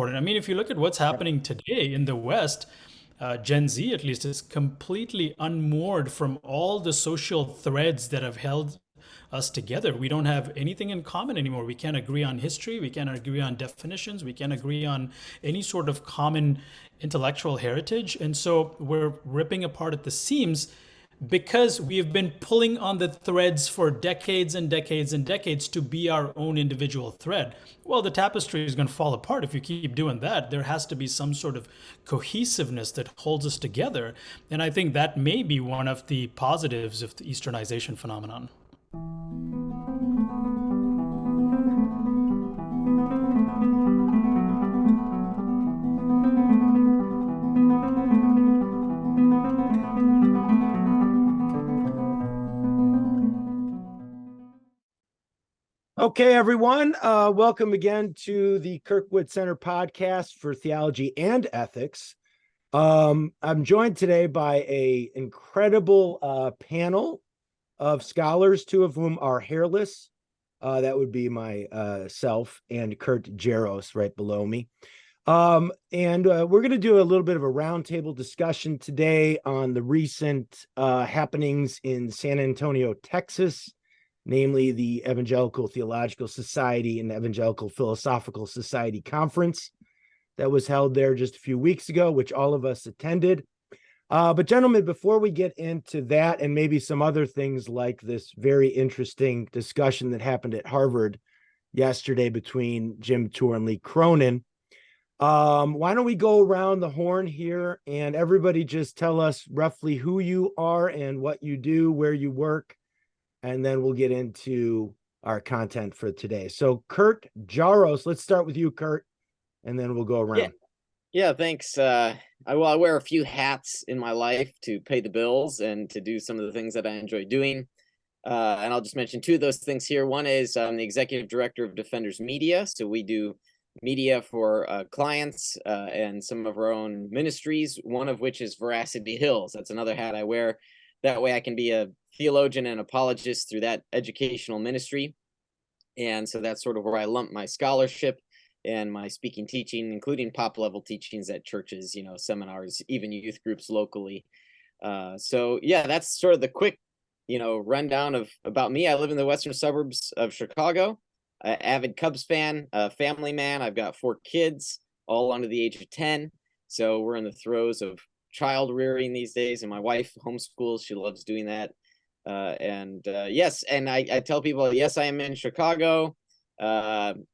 important. I mean, if you look at what's happening today in the West, Gen Z at least is completely unmoored from all the social threads that have held us together. We don't have anything in common anymore. We can't agree on history. We can't agree on definitions. We can't agree on any sort of common intellectual heritage. And so we're ripping apart at the seams because we've been pulling on the threads for decades and decades and decades to be our own individual thread. Well, the tapestry is going to fall apart if you keep doing that. There has to be some sort of cohesiveness that holds us together. And I think that may be one of the positives of the Easternization phenomenon. Okay, everyone. Welcome again to the Kirkwood Center podcast for Theology and Ethics. I'm joined today by an incredible panel of scholars, two of whom are hairless. That would be myself and Kurt Jaros right below me. And we're going to do a little bit of a roundtable discussion today on the recent happenings in San Antonio, Texas, namely the Evangelical Theological Society and Evangelical Philosophical Society conference that was held there just a few weeks ago, which all of us attended. But gentlemen, before we get into that and maybe some other things like this very interesting discussion that happened at Harvard yesterday between Jim Tour and Lee Cronin, why don't we go around the horn here and everybody just tell us roughly who you are and what you do, where you work, and then we'll get into our content for today. So Kurt Jaros, let's start with you, Kurt, and then we'll go around. Yeah, thanks. I wear a few hats in my life to pay the bills and to do some of the things that I enjoy doing. And I'll just mention two of those things here. One is I'm the executive director of Defenders Media. So we do media for clients and some of our own ministries, one of which is Veracity Hills. That's another hat I wear. That way I can be a theologian and apologist through that educational ministry. And so that's sort of where I lump my scholarship and my speaking teaching, including pop level teachings at churches, seminars, even youth groups locally. So yeah, that's sort of the quick, rundown about me. I live in the western suburbs of Chicago, avid Cubs fan, family man. I've got 4 kids, all under the age of 10. So we're in the throes of child rearing these days, and my wife homeschools. She loves doing that. Yes, and I tell people, yes, I am in Chicago.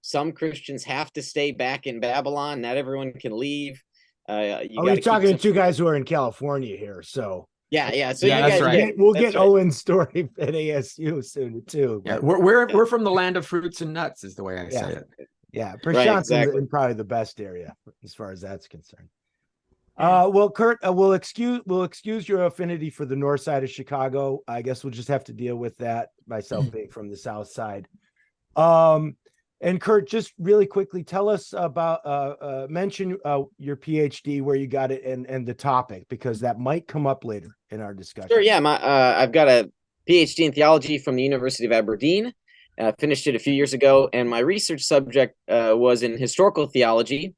Some Christians have to stay back in Babylon. Not everyone can leave. You're talking to two guys who are in California here, so yeah. So yeah, you that's guys, right. We'll get Owen's story at ASU soon too. Yeah, we're from the land of fruits and nuts, is the way I say it. Yeah, Prashanth's exactly. in probably the best area as far as that's concerned. Well, Kurt, we'll excuse your affinity for the north side of Chicago. I guess we'll just have to deal with that, myself being from the south side. And Kurt, just really quickly, tell us about mention your PhD, where you got it, and the topic, because that might come up later in our discussion. Sure. Yeah, I've got a PhD in theology from the University of Aberdeen. Finished it a few years ago, and my research subject was in historical theology,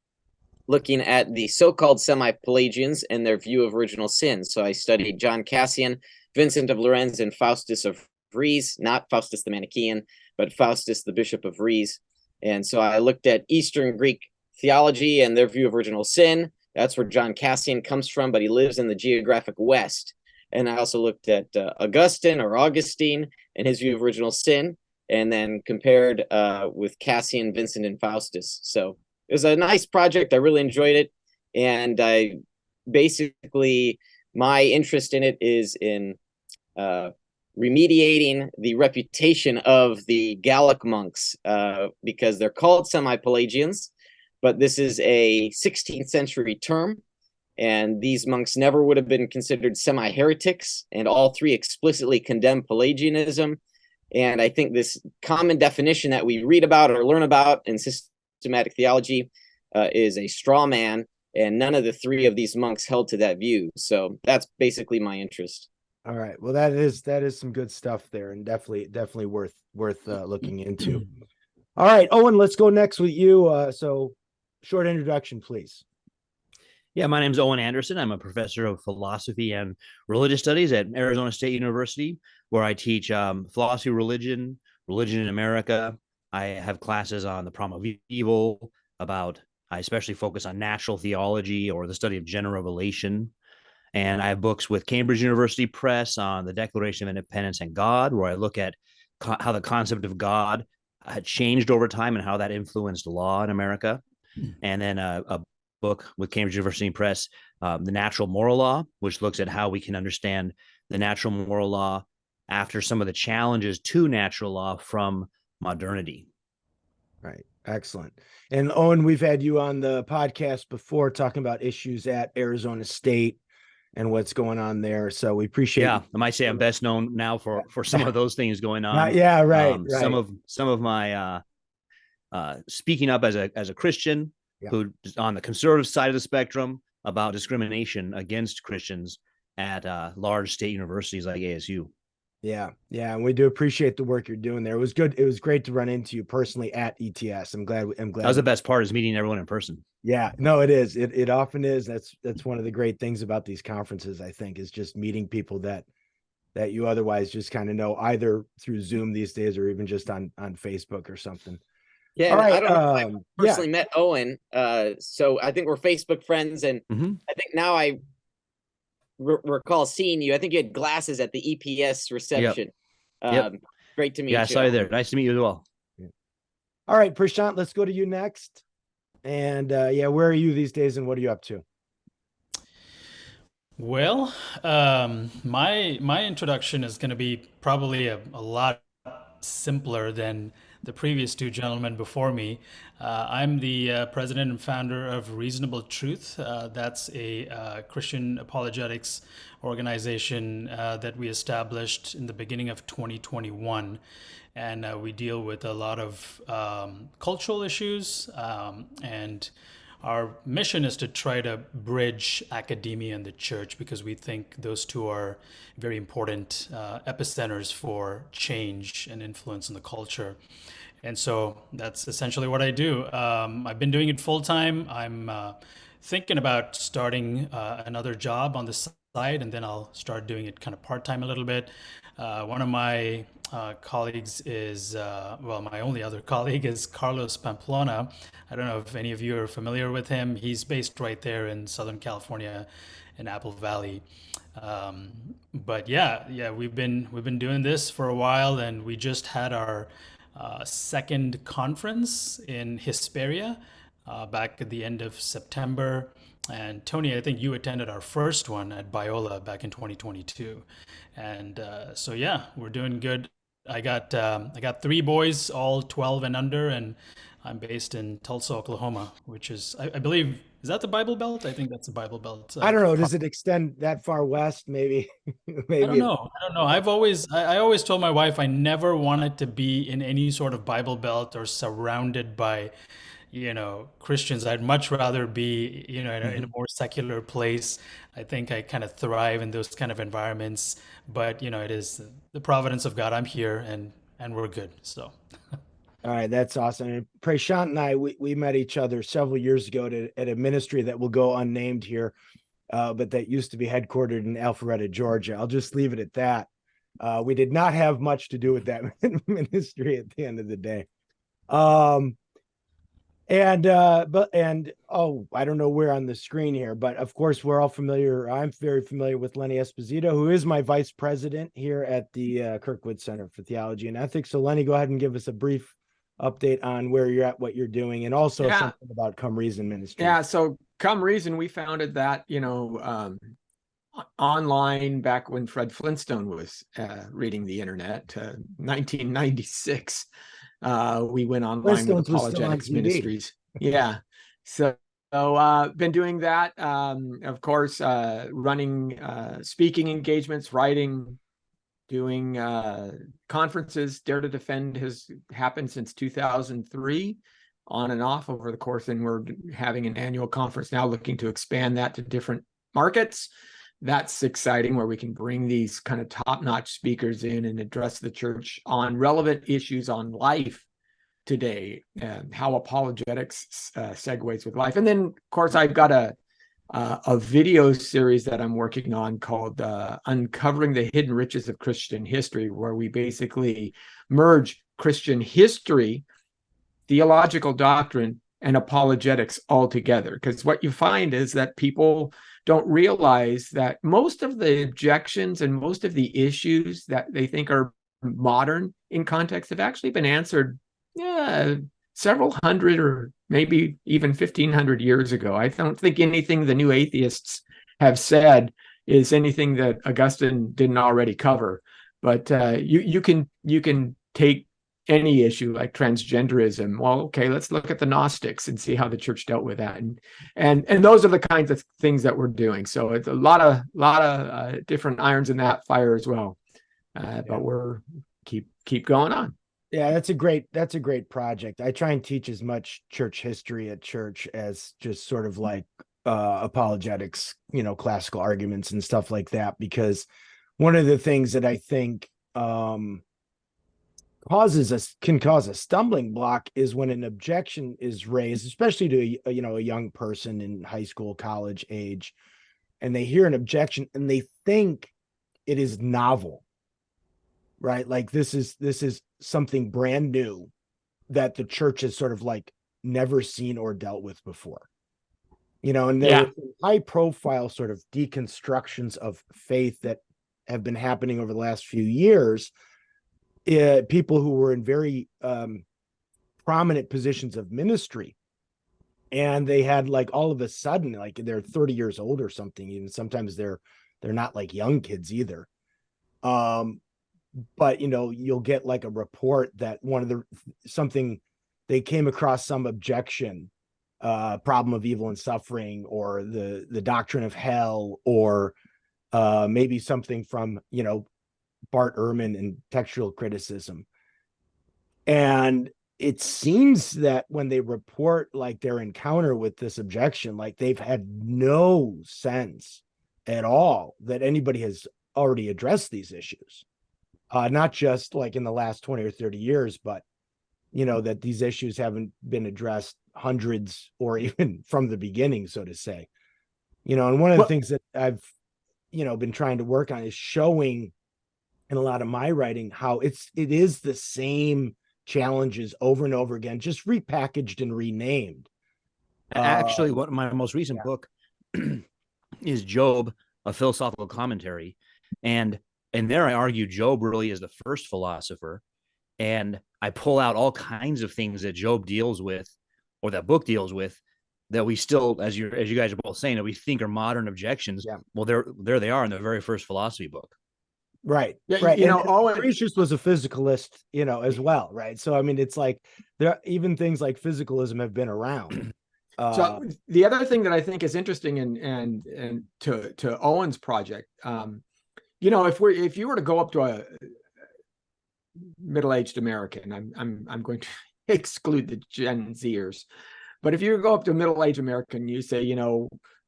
looking at the so-called semi-Pelagians and their view of original sin. So I studied John Cassian, Vincent of Lorenz, and Faustus of Rheims, not Faustus the Manichaean, but Faustus the Bishop of Rheims. And so I looked at Eastern Greek theology and their view of original sin. That's where John Cassian comes from, but he lives in the geographic West. And I also looked at Augustine and his view of original sin, and then compared with Cassian, Vincent, and Faustus. So it was a nice project. I really enjoyed it. And my interest in it is in remediating the reputation of the Gallic monks, because they're called semi-Pelagians, but this is a 16th century term. And these monks never would have been considered semi-heretics, and all 3 explicitly condemn Pelagianism. And I think this common definition that we read about or learn about in systematic theology is a straw man, and none of the 3 of these monks held to that view. So that's basically my interest. All right. Well, that is some good stuff there, and definitely worth looking into. All right, Owen, let's go next with you. So short introduction, please. Yeah, my name is Owen Anderson. I'm a professor of philosophy and religious studies at Arizona State University, where I teach philosophy, religion in America. I have classes on the problem of evil, I especially focus on natural theology or the study of general revelation. And I have books with Cambridge University Press on the Declaration of Independence and God, where I look at how the concept of God had changed over time and how that influenced law in America. And then a book with Cambridge University Press, The Natural Moral Law, which looks at how we can understand the natural moral law after some of the challenges to natural law from modernity. Right. Excellent. And Owen, we've had you on the podcast before talking about issues at Arizona State and what's going on there. So we appreciate. Yeah, I might say I'm best known now for some of those things going on. Yeah, right. Some of my speaking up as a Christian who is on the conservative side of the spectrum about discrimination against Christians at large state universities like ASU. Yeah. And we do appreciate the work you're doing there. It was good. It was great to run into you personally at ETS. I'm glad. That was the best part, is meeting everyone in person. Yeah, no, it is. It often is. That's one of the great things about these conferences, I think, is just meeting people that you otherwise just kind of know either through Zoom these days or even just on Facebook or something. Yeah, right, I don't know if I personally met Owen. So I think we're Facebook friends, and I think now I recall seeing you. I think you had glasses at the EPS reception. Yep. Great to meet you. Yeah, I saw you there. Nice to meet you as well. All right, Prashanth, let's go to you next. And where are you these days and what are you up to? Well, my introduction is going to be probably a lot simpler than the previous two gentlemen before me. I'm the president and founder of Reasonable Truth. That's a Christian apologetics organization that we established in the beginning of 2021. And we deal with a lot of cultural issues, and our mission is to try to bridge academia and the church, because we think those two are very important epicenters for change and influence in the culture. And so that's essentially what I do. I've been doing it full time. I'm thinking about starting another job on the side, and then I'll start doing it kind of part-time a little bit. One of my colleagues is, my only other colleague is Carlos Pamplona. I don't know if any of you are familiar with him. He's based right there in Southern California in Apple Valley. But we've been doing this for a while, and we just had our second conference in Hesperia back at the end of September. And Tony, I think you attended our first one at Biola back in 2022. And we're doing good. I got three boys, all 12 and under, and I'm based in Tulsa, Oklahoma, which is, I believe, is that the Bible Belt? I think that's the Bible Belt. I don't know. Does it extend that far west? Maybe. I don't know. I always told my wife I never wanted to be in any sort of Bible Belt or surrounded by, Christians. I'd much rather be, in a more secular place. I think I kind of thrive in those kind of environments. But, it is the providence of God. I'm here and we're good. So. All right, that's awesome. And Prashanth and I, we met each other several years ago at a ministry that will go unnamed here, but that used to be headquartered in Alpharetta, Georgia. I'll just leave it at that. We did not have much to do with that ministry at the end of the day. I don't know where on the screen here, but of course we're all familiar. I'm very familiar with Lenny Esposito, who is my vice president here at the Kirkwood Center for Theology and Ethics. So Lenny, go ahead and give us a brief update on where you're at, what you're doing, and also something about Come Reason Ministries. Yeah, so Come Reason, we founded that, online back when Fred Flintstone was reading the internet, 1996. We went online with Apologetics Ministries. Yeah. So been doing that. Of course, running speaking engagements, writing, doing conferences. Dare to Defend has happened since 2003, on and off over the course, and we're having an annual conference now, looking to expand that to different markets. That's exciting, where we can bring these kind of top-notch speakers in and address the church on relevant issues on life today, and how apologetics segues with life. And then, of course, I've got a video series that I'm working on called Uncovering the Hidden Riches of Christian History, where we basically merge Christian history, theological doctrine, and apologetics all together. Because what you find is that people don't realize that most of the objections and most of the issues that they think are modern in context have actually been answered several hundred or maybe even 1,500 years ago. I don't think anything the new atheists have said is anything that Augustine didn't already cover. But you can take any issue like transgenderism. Well, okay, let's look at the Gnostics and see how the church dealt with that, and those are the kinds of things that we're doing. So it's a lot of different irons in that fire as well. But we're keep going on. Yeah, that's a great project. I try and teach as much church history at church as just sort of like apologetics, classical arguments and stuff like that, because one of the things that I think can cause a stumbling block is when an objection is raised, especially to a young person in high school, college age, and they hear an objection and they think it is novel, right? Like this is something brand new that the church has sort of like never seen or dealt with before, and there were high profile sort of deconstructions of faith that have been happening over the last few years. People who were in very prominent positions of ministry, and they had like all of a sudden, like they're 30 years old or something, even sometimes they're not like young kids either. But you'll get like a report that they came across some objection, problem of evil and suffering, or the doctrine of hell, or maybe something from Bart Ehrman and textual criticism. And it seems that when they report like their encounter with this objection, like they've had no sense at all that anybody has already addressed these issues. Not just like in the last 20 or 30 years, but, that these issues haven't been addressed hundreds or even from the beginning, so to say. And one of the things that I've, been trying to work on is showing in a lot of my writing how it is the same challenges over and over again, just repackaged and renamed. Actually, what my most recent book is Job, a philosophical commentary. And there I argue Job really is the first philosopher. And I pull out all kinds of things that Job deals with, or that book deals with, that we still, as you guys are both saying, that we think are modern objections. Yeah. Well, there they are in the very first philosophy book. Right. Yeah, right. Owen Lucretius was a physicalist, as well. Right. So, I mean, it's like even things like physicalism have been around. So the other thing that I think is interesting and to Owen's project, if you were to go up to a middle-aged American, I'm going to exclude the Gen Zers, but if you go up to a middle-aged American, you say,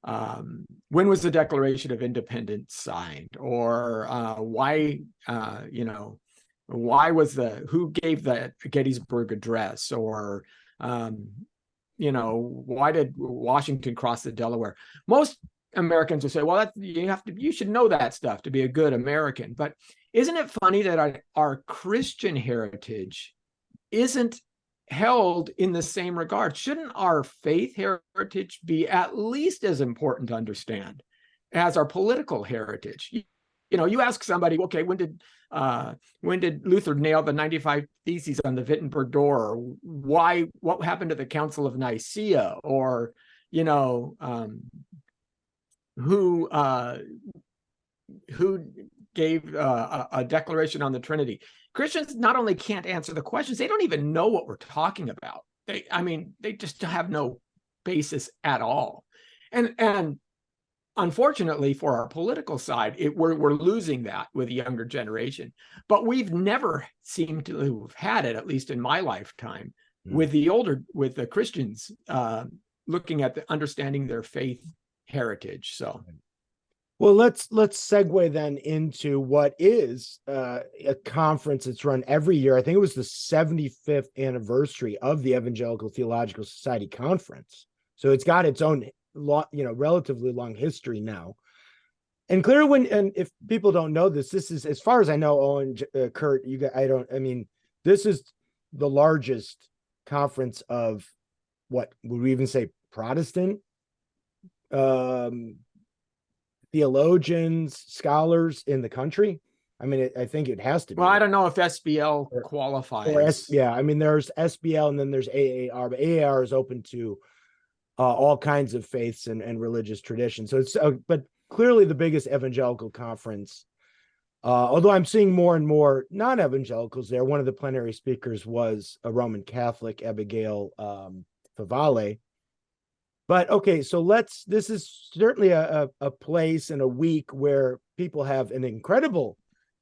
when was the Declaration of Independence signed, or why who gave the Gettysburg Address, or why did Washington cross the Delaware? Most Americans will say, well, you should know that stuff to be a good American. But isn't it funny that our Christian heritage isn't held in the same regard? Shouldn't our faith heritage be at least as important to understand as our political heritage? You ask somebody, okay, when did Luther nail the 95 Theses on the Wittenberg door? Or what happened to the Council of Nicaea? Or, who gave a declaration on the Trinity? Christians not only can't answer the questions, they don't even know what we're talking about. They just have no basis at all. And unfortunately for our political side, we're losing that with the younger generation. But we've never seemed to have had it, at least in my lifetime, with the Christians looking at understanding their faith heritage. So Well, let's segue then into what is a conference that's run every year. I think it was the 75th anniversary of the Evangelical Theological Society Conference. So it's got its own relatively long history now. And clearly, and if people don't know this is, as far as I know, Owen, Kurt, this is the largest conference of, what would we even say, Protestant theologians, scholars in the country. I mean, I think it has to be. Well, I don't know if SBL qualifies. There's SBL and then there's AAR, but AAR is open to all kinds of faiths and religious traditions. So it's, but clearly the biggest evangelical conference. Although I'm seeing more and more non-evangelicals there. One of the plenary speakers was a Roman Catholic, Abigail Favale. But okay, so this is certainly a place and a week where people have an incredible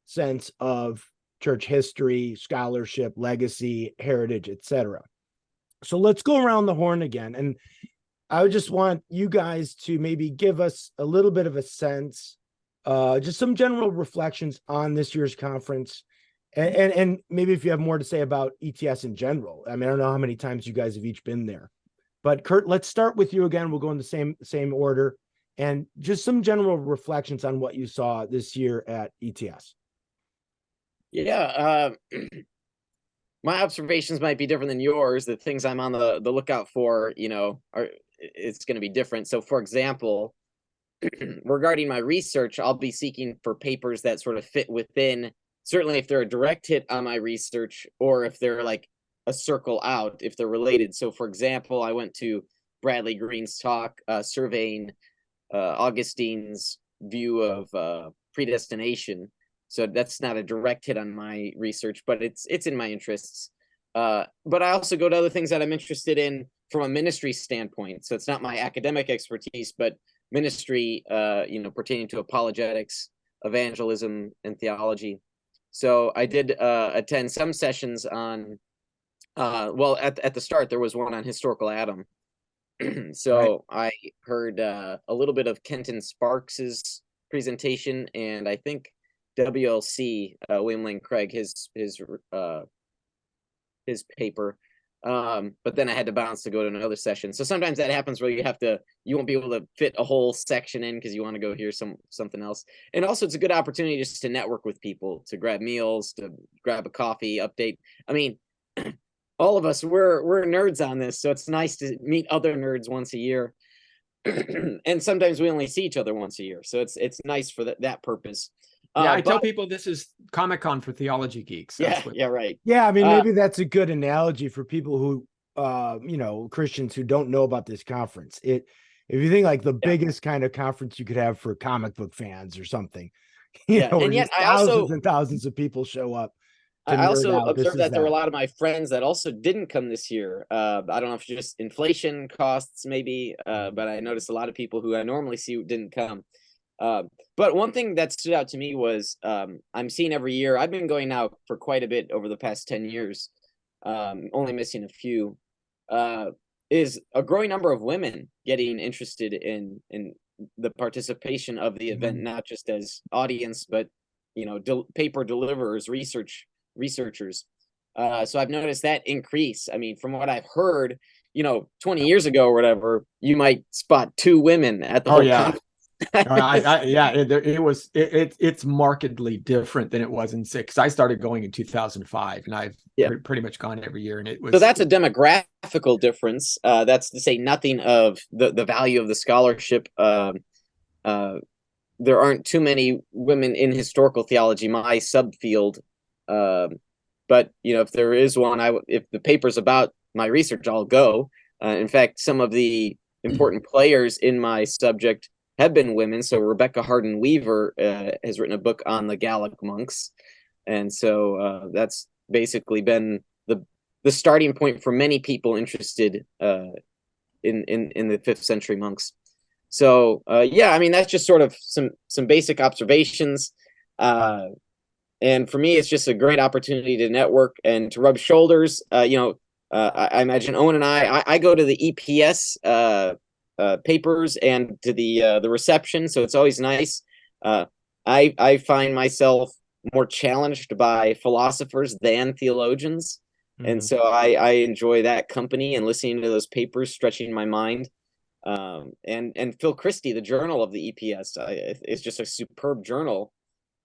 sense of church history, scholarship, legacy, heritage, etc. So let's go around the horn again. And I would just want you guys to maybe give us a little bit of a sense, just some general reflections on this year's conference. And maybe if you have more to say about ETS in general. I mean, I don't know how many times you guys have each been there. But Kurt, let's start with you again. We'll go in the same order, and just some general reflections on what you saw this year at ETS. Yeah, my observations might be different than yours. The things I'm on the lookout for, it's going to be different. So, for example, regarding my research, I'll be seeking for papers that sort of fit within. Certainly, if they're a direct hit on my research, or if they're like a circle out, if they're related. So, for example, I went to Bradley Green's talk surveying Augustine's view of predestination. So that's not a direct hit on my research, but it's in my interests. But I also go to other things that I'm interested in from a ministry standpoint. So it's not my academic expertise, but ministry, pertaining to apologetics, evangelism, and theology. So I did attend some sessions on. At the start, there was one on historical Adam. So right. I heard a little bit of Kenton Sparks's presentation, and I think WLC, William Lane Craig, his paper. But then I had to bounce to go to another session. So sometimes that happens where you won't be able to fit a whole section in because you want to go hear something else. And also it's a good opportunity just to network with people, to grab meals, to grab a coffee, update. I mean, all of us, we're nerds on this, so it's nice to meet other nerds once a year. And sometimes we only see each other once a year, so it's nice for that purpose. Yeah, I tell people this is Comic-Con for theology geeks. Right. Yeah, I mean, maybe that's a good analogy for people who, Christians who don't know about this conference. If you think like the biggest kind of conference you could have for comic book fans or something, and yet thousands and thousands of people show up. I also observed that there were a lot of my friends that also didn't come this year. I don't know if it's just inflation costs maybe, but I noticed a lot of people who I normally see didn't come. But one thing that stood out to me was I'm seeing every year. I've been going now for quite a bit over the past 10 years, only missing a few, is a growing number of women getting interested in the participation of the event, not just as audience, but paper deliverers, researchers. So I've noticed that increase. I mean, from what I've heard, 20 years ago or whatever, you might spot 2 women at the whole conference. It's markedly different than it was in 6. I started going in 2005, and I've pretty much gone every year. And it was, so that's a demographical difference. That's to say nothing of the value of the scholarship. There aren't too many women in historical theology, my subfield. But if there is one, if the paper's about my research, I'll go. In fact, some of the important players in my subject have been women. So Rebecca Hardin Weaver has written a book on the Gallic monks, and so that's basically been the starting point for many people interested in the 5th century monks. So I mean, that's just sort of some basic observations. And for me, it's just a great opportunity to network and to rub shoulders. I imagine Owen and I go to the EPS papers and to the reception, so it's always nice. I find myself more challenged by philosophers than theologians. And so I enjoy that company and listening to those papers, stretching my mind. And Phil Christie, the journal of the EPS, is just a superb journal.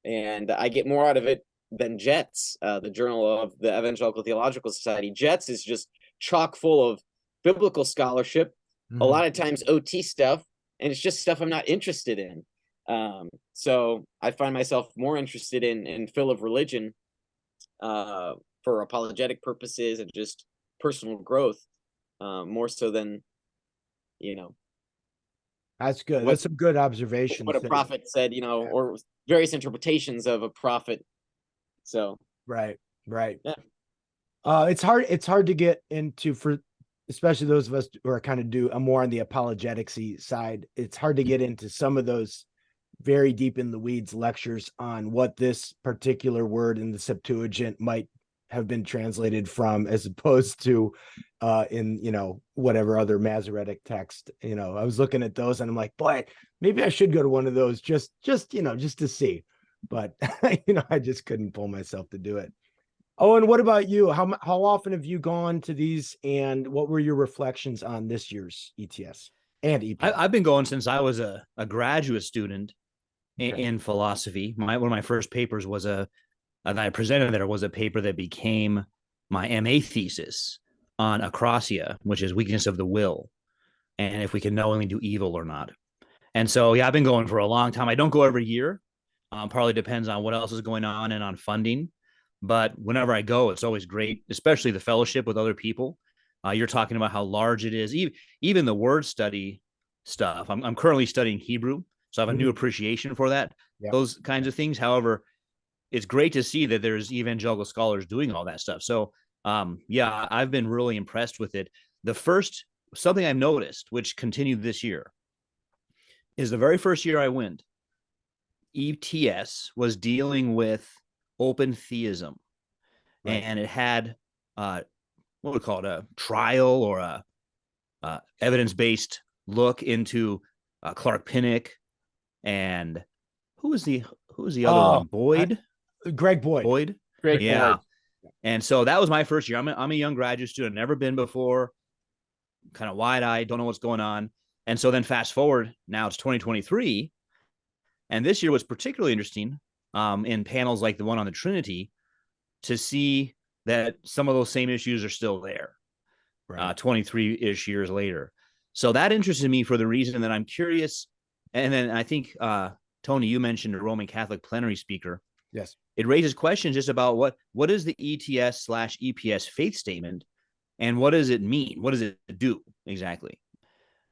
And I get more out of it than JETS, the journal of the Evangelical Theological Society. JETS is just chock full of biblical scholarship, a lot of times OT stuff, and it's just stuff I'm not interested in. So I find myself more interested in Phil of Religion for apologetic purposes and just personal growth, more so than, That's good. That's some good observations. What a prophet said, or various interpretations of a prophet. So right. Yeah. It's hard to get into, for especially those of us who are kind of more on the apologetics-y side. It's hard to get into some of those very deep in the weeds lectures on what this particular word in the Septuagint might have been translated from, as opposed to in whatever other Masoretic text. I was looking at those and I'm like, boy, maybe I should go to one of those just to see, but I just couldn't pull myself to do it. Oh, and what about you? How often have you gone to these, and what were your reflections on this year's ETS and EPS? I've been going since I was a graduate student in philosophy. One of my first papers was and I presented there was a paper that became my MA thesis on acrosia, which is weakness of the will, and if we can knowingly do evil or not. And so, yeah, I've been going for a long time. I don't go every year. Partly depends on what else is going on and on funding. But whenever I go, it's always great, especially the fellowship with other people. You're talking about how large it is. Even the word study stuff. I'm currently studying Hebrew, so I have a new appreciation for that. Yeah. Those kinds of things. However, it's great to see that there's evangelical scholars doing all that stuff. So, yeah, I've been really impressed with it. Something I've noticed, which continued this year, is the very first year I went, ETS was dealing with open theism, and it had what we call it, a trial or a evidence-based look into Clark Pinnock, and who was the other one? Boyd. Greg Boyd. Yeah. And so that was my first year. I'm a young graduate student, never been before, kind of wide-eyed, don't know what's going on. And so then fast forward, now it's 2023. And this year was particularly interesting in panels like the one on the Trinity to see that some of those same issues are still there 23-ish years later. So that interested me for the reason that I'm curious. And then I think, Tony, you mentioned a Roman Catholic plenary speaker. Yes. It raises questions just about what is the ETS/EPS faith statement, and what does it mean? What does it do exactly?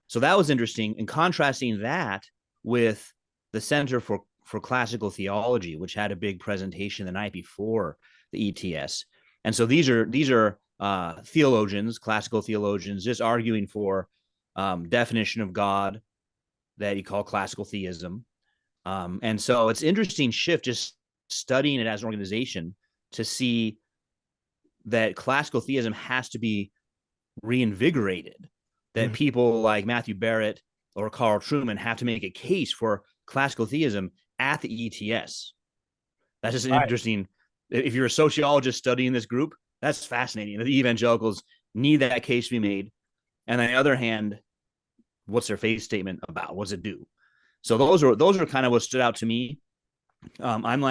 So that was interesting. And contrasting that with the Center for Classical Theology, which had a big presentation the night before the ETS. And so these are theologians, classical theologians, just arguing for definition of God that you call classical theism. And so it's interesting shift just studying it as an organization to see that classical theism has to be reinvigorated, that people like Matthew Barrett or Carl Trueman have to make a case for classical theism at the ETS. That's just interesting. If you're a sociologist studying this group, that's fascinating. The evangelicals need that case to be made. And on the other hand, what's their faith statement about? What does it do? So those are kind of what stood out to me. I'm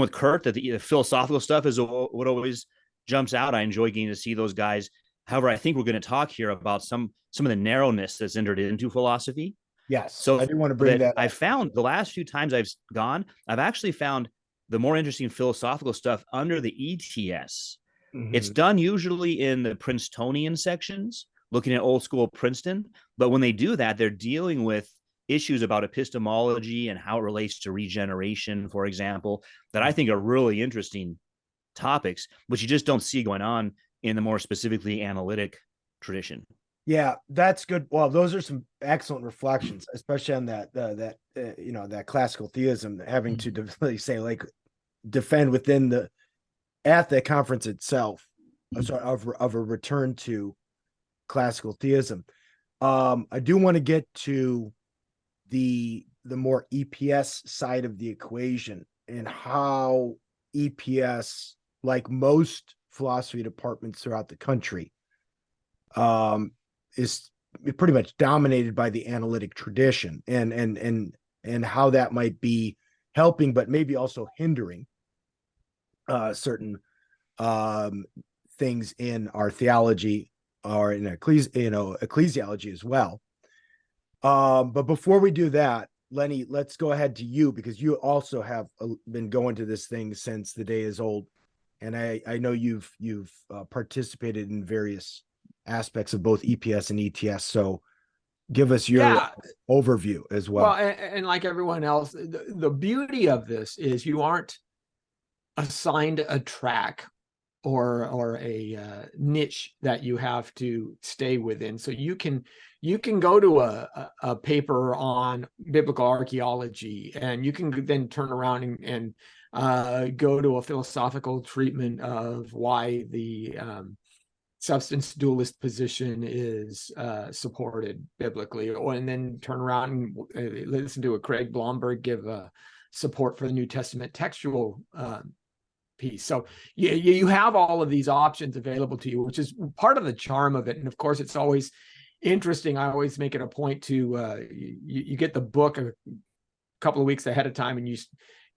with Kurt that the philosophical stuff is what always jumps out. I enjoy getting to see those guys. However, I think we're going to talk here about some of the narrowness that's entered into philosophy. Yes. So I do want to bring that up. I found the last few times I've gone, I've actually found the more interesting philosophical stuff under the ETS. It's done usually in the Princetonian sections, looking at old school Princeton. But when they do that, they're dealing with issues about epistemology and how it relates to regeneration, for example, that I think are really interesting topics, which you just don't see going on in the more specifically analytic tradition. Yeah, that's good. Well, those are some excellent reflections, especially on that classical theism, having to really say, like, defend within at the conference itself of a return to classical theism. I do want to get to the the more EPS side of the equation and how EPS, like most philosophy departments throughout the country, is pretty much dominated by the analytic tradition, and how that might be helping, but maybe also hindering certain things in our theology or in ecclesiology as well. But before we do that, Lenny, let's go ahead to you, because you also have been going to this thing since the day is old, and I know you've participated in various aspects of both EPS and ETS. So give us your overview as well. Well, and like everyone else, the beauty of this is you aren't assigned a track or a niche that you have to stay within. So you can go to a paper on biblical archaeology, and you can then turn around and go to a philosophical treatment of why the substance dualist position is supported biblically, and then turn around and listen to a Craig Blomberg give support for the New Testament textual piece. So you have all of these options available to you, which is part of the charm of it. And of course, it's always interesting. I always make it a point to you get the book a couple of weeks ahead of time, and you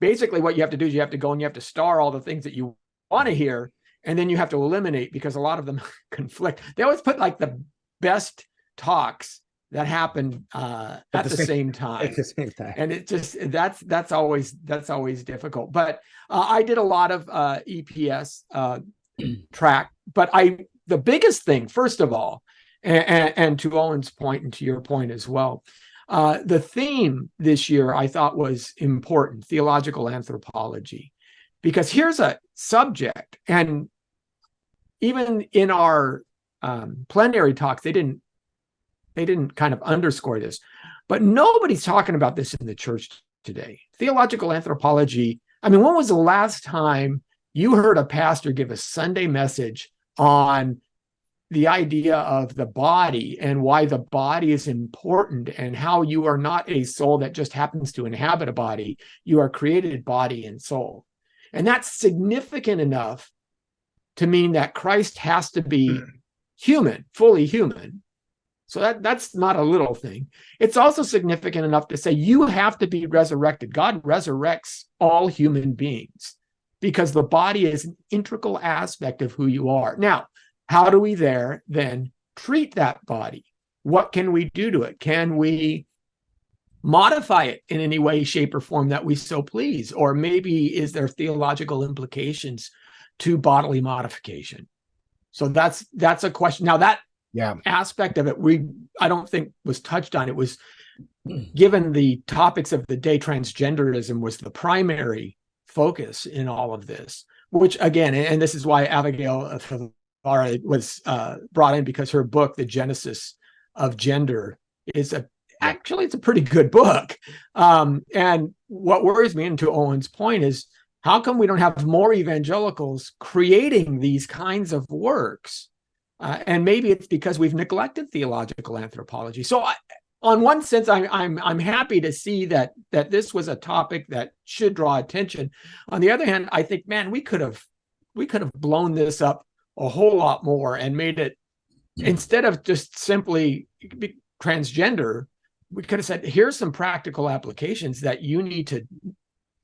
basically what you have to do is you have to go and you have to star all the things that you want to hear, and then you have to eliminate, because a lot of them conflict. They always put like the best talks that happen at the same time. At the same time. And it just that's always difficult. But I did a lot of EPS track. But the biggest thing, first of all, and to Owen's point and to your point as well, the theme this year I thought was important: theological anthropology. Because here's a subject, and even in our plenary talks, they didn't kind of underscore this, but nobody's talking about this in the church today. Theological anthropology. I mean, when was the last time you heard a pastor give a Sunday message on the idea of the body and why the body is important, and how you are not a soul that just happens to inhabit a body? You are created body and soul. And that's significant enough to mean that Christ has to be human, fully human. So that's not a little thing. It's also significant enough to say you have to be resurrected. God resurrects all human beings because the body is an integral aspect of who you are. Now, how do we then treat that body? What can we do to it? Can we modify it in any way, shape, or form that we so please? Or maybe is there theological implications to bodily modification? So that's a question. Now that aspect of it, I don't think was touched on. It was, given the topics of the day, transgenderism was the primary focus in all of this, which again, and this is why Abigail was brought in, because her book, The Genesis of Gender, is actually it's a pretty good book. And what worries me, and to Owen's point, is how come we don't have more evangelicals creating these kinds of works? And maybe it's because we've neglected theological anthropology. So on one sense, I'm happy to see that this was a topic that should draw attention. On the other hand, I think, man, we could have blown this up a whole lot more and made it, instead of just simply transgender, we could have said, here's some practical applications that you need to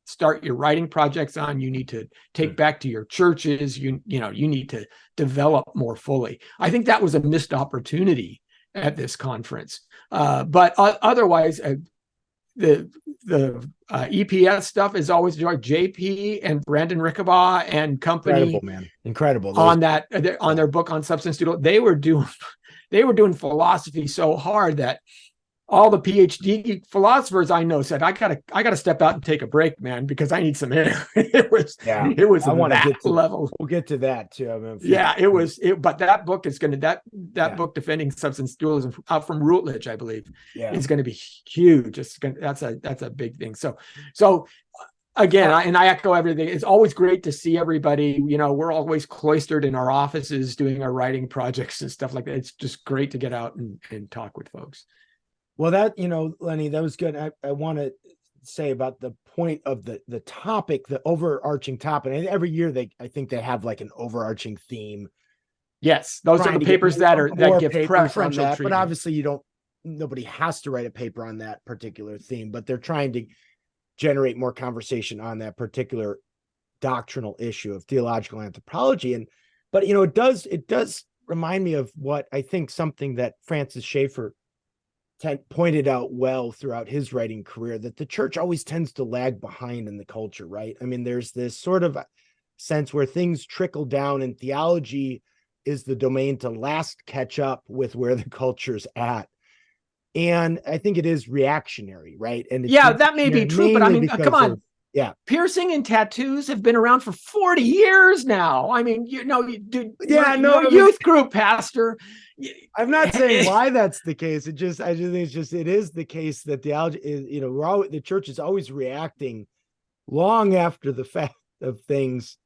start your writing projects on, you need to take back to your churches, you need to develop more fully. I think that was a missed opportunity at this conference. But otherwise, the EPS stuff is always enjoyed. JP and Brandon Rickabaugh and company, incredible, man, incredible. On their book on substance dual, they were doing philosophy so hard that all the PhD philosophers I know said, I gotta step out and take a break, man, because I need some air. It was I want to get to level. We'll get to that too. I mean, but that book is going to book, Defending Substance Dualism, out from Routledge, I believe, is going to be huge. That's a big thing. So again, I echo everything. It's always great to see everybody. We're always cloistered in our offices doing our writing projects and stuff like that. It's just great to get out and talk with folks. Well, that, Lenny, that was good. I want to say about the point of the topic, the overarching topic. And every year I think they have like an overarching theme. Yes, those are Trying the to get papers that give papers on preferential that, but treatment. obviously nobody has to write a paper on that particular theme, but they're trying to generate more conversation on that particular doctrinal issue of theological anthropology. But it does remind me of what I think something that Francis Schaeffer pointed out well throughout his writing career, that the church always tends to lag behind in the culture, right? I mean, there's this sort of sense where things trickle down, and theology is the domain to last catch up with where the culture's at. And I think it is reactionary, right? And that may be true, but I mean, come on. Piercing and tattoos have been around for 40 years now. I mean, youth group pastor. I'm not saying why that's the case. I just think it is the case that theology is, the church is always reacting long after the fact of things.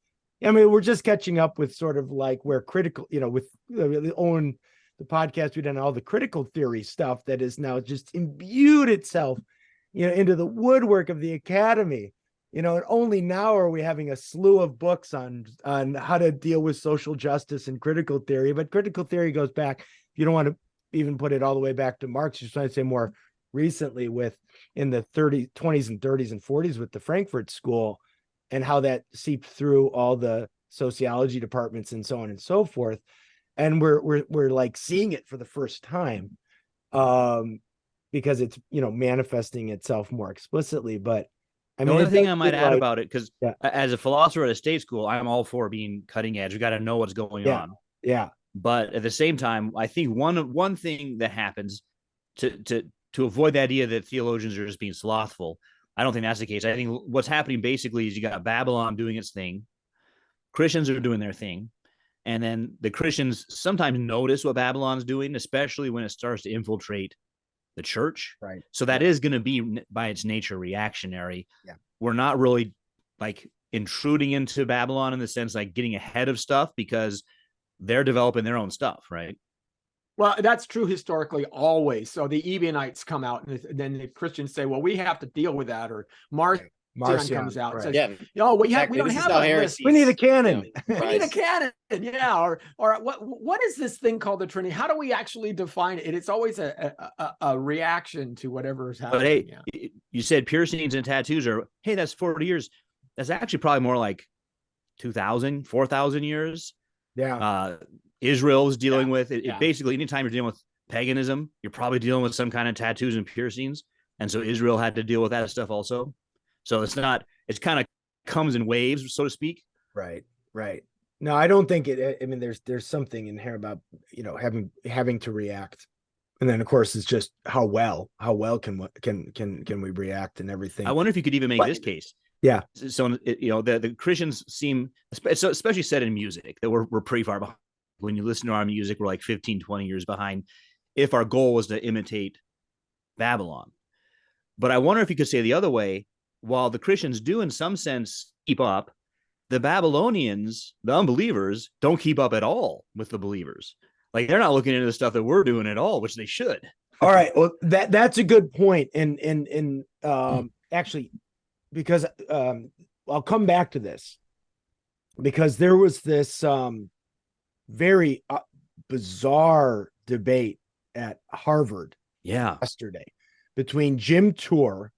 I mean, we're just catching up with sort of like where critical, with Owen, the podcast we've done, all the critical theory stuff that is now just imbued itself, into the woodwork of the academy. And only now are we having a slew of books on how to deal with social justice and critical theory. But critical theory goes back, if you don't want to even put it all the way back to Marx, you're trying to say more recently in the 20s and 30s and 40s with the Frankfurt School, and how that seeped through all the sociology departments and so on and so forth. And we're like seeing it for the first time, because it's, manifesting itself more explicitly. But I mean, the only thing I might add about it, because as a philosopher at a state school, I'm all for being cutting edge. We got to know what's going on. Yeah. But at the same time, I think one thing that happens to avoid the idea that theologians are just being slothful, I don't think that's the case. I think what's happening basically is you got Babylon doing its thing, Christians are doing their thing, and then the Christians sometimes notice what Babylon's doing, especially when it starts to infiltrate the church. Right. So that is going to be by its nature reactionary. Yeah. We're not really like intruding into Babylon in the sense like getting ahead of stuff, because they're developing their own stuff, right? Well, that's true historically always. So the Ebionites come out, and then the Christians say, well, we have to deal with that. Or Marcion comes out and says, we don't have a list. We need a canon. We need a canon. Yeah. Or what is this thing called the Trinity? How do we actually define it? It's always a reaction to whatever is happening. But hey, you said piercings and tattoos are, hey, that's 40 years. That's actually probably more like 2,000, 4,000 years. Yeah. Israel is dealing with it. Basically, anytime you're dealing with paganism, you're probably dealing with some kind of tattoos and piercings. And so Israel had to deal with that stuff also. So it's kind of comes in waves, so to speak. Right. No, I don't think it. I mean, there's something in here about, having to react. And then of course it's just how well can we react and everything. I wonder if you could even make this case. Yeah. So, the Christians seem, especially said in music, that we're pretty far behind. When you listen to our music, we're like 15, 20 years behind if our goal was to imitate Babylon. But I wonder if you could say the other way, while the Christians do in some sense keep up, the Babylonians, the unbelievers, don't keep up at all with the believers. Like they're not looking into the stuff that we're doing at all, which they should. All right. Well, that's a good point. And actually, because I'll come back to this, because there was this very bizarre debate at Harvard yesterday between Jim Tour,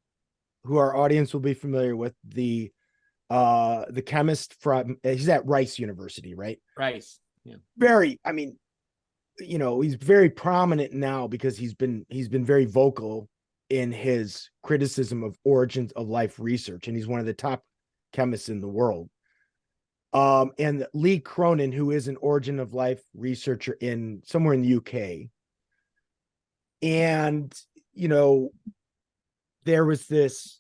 who our audience will be familiar with, the chemist from, he's at Rice University, right? Rice. Yeah. He's very prominent now because he's been very vocal in his criticism of origins of life research, and he's one of the top chemists in the world. And Lee Cronin, who is an origin of life researcher somewhere in the UK. And, there was this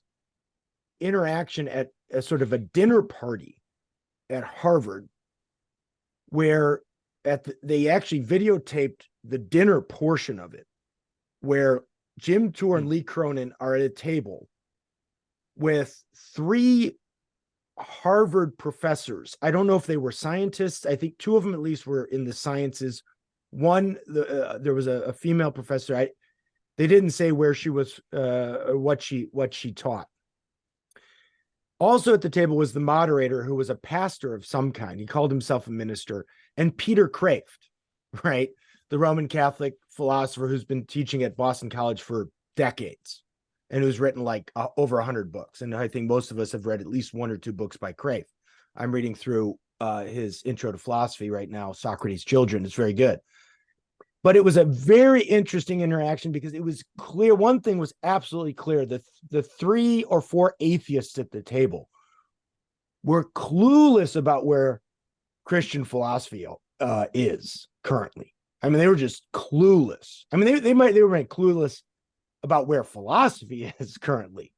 interaction at a sort of a dinner party at Harvard where they actually videotaped the dinner portion of it, where Jim Tour and Lee Cronin are at a table with three Harvard professors. I don't know if they were scientists. I think two of them at least were in the sciences. One, there was a female professor They didn't say where she was, what she taught. Also at the table was the moderator, who was a pastor of some kind. He called himself a minister, and Peter Kraft, right? The Roman Catholic philosopher who's been teaching at Boston College for decades and who's written like over 100 books. And I think most of us have read at least 1 or 2 books by Kraft. I'm reading through his Intro to Philosophy right now, Socrates' Children. It's very good. But it was a very interesting interaction because it was clear. One thing was absolutely clear. The 3 or 4 atheists at the table were clueless about where Christian philosophy is currently. I mean, they were just clueless. I mean, they were clueless about where philosophy is currently.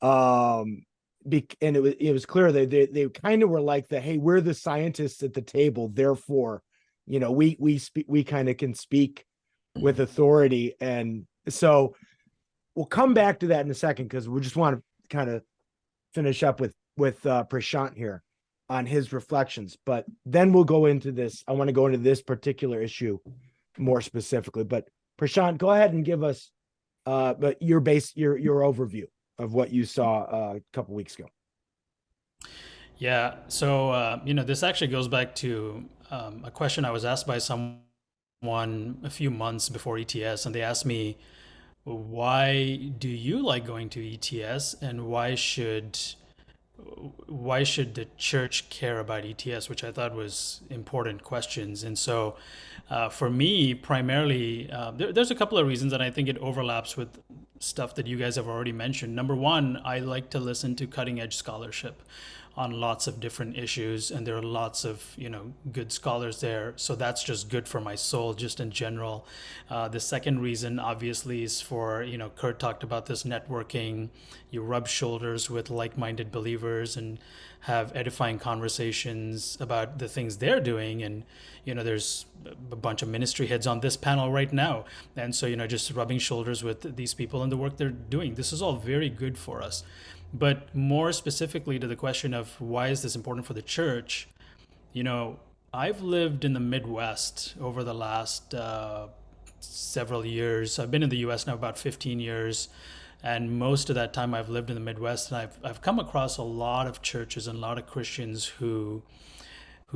And it was clear they kind of were like hey, we're the scientists at the table, therefore, you know, we kind of can speak with authority. And so we'll come back to that in a second, because we just want to kind of finish up with Prashanth here on his reflections. But then we'll go into this. I want to go into this particular issue more specifically. But Prashanth, go ahead and give us but your overview of what you saw a couple weeks ago. Yeah. So, this actually goes back to a question I was asked by someone a few months before ETS, and they asked me, why do you like going to ETS, and why should the church care about ETS, which I thought was important questions. And so for me, primarily, there's a couple of reasons, and I think it overlaps with stuff that you guys have already mentioned. Number one, I like to listen to cutting edge scholarship on lots of different issues, and there are lots of good scholars there, so that's just good for my soul just in general. The second reason obviously is for Kurt talked about this networking. You rub shoulders with like-minded believers and have edifying conversations about the things they're doing, and there's a bunch of ministry heads on this panel right now, and so just rubbing shoulders with these people and the work they're doing, this is all very good for us. But more specifically to the question of why is this important for the church, I've lived in the Midwest over the last several years. I've been in the US now about 15 years. And most of that time I've lived in the Midwest, and I've come across a lot of churches and a lot of Christians who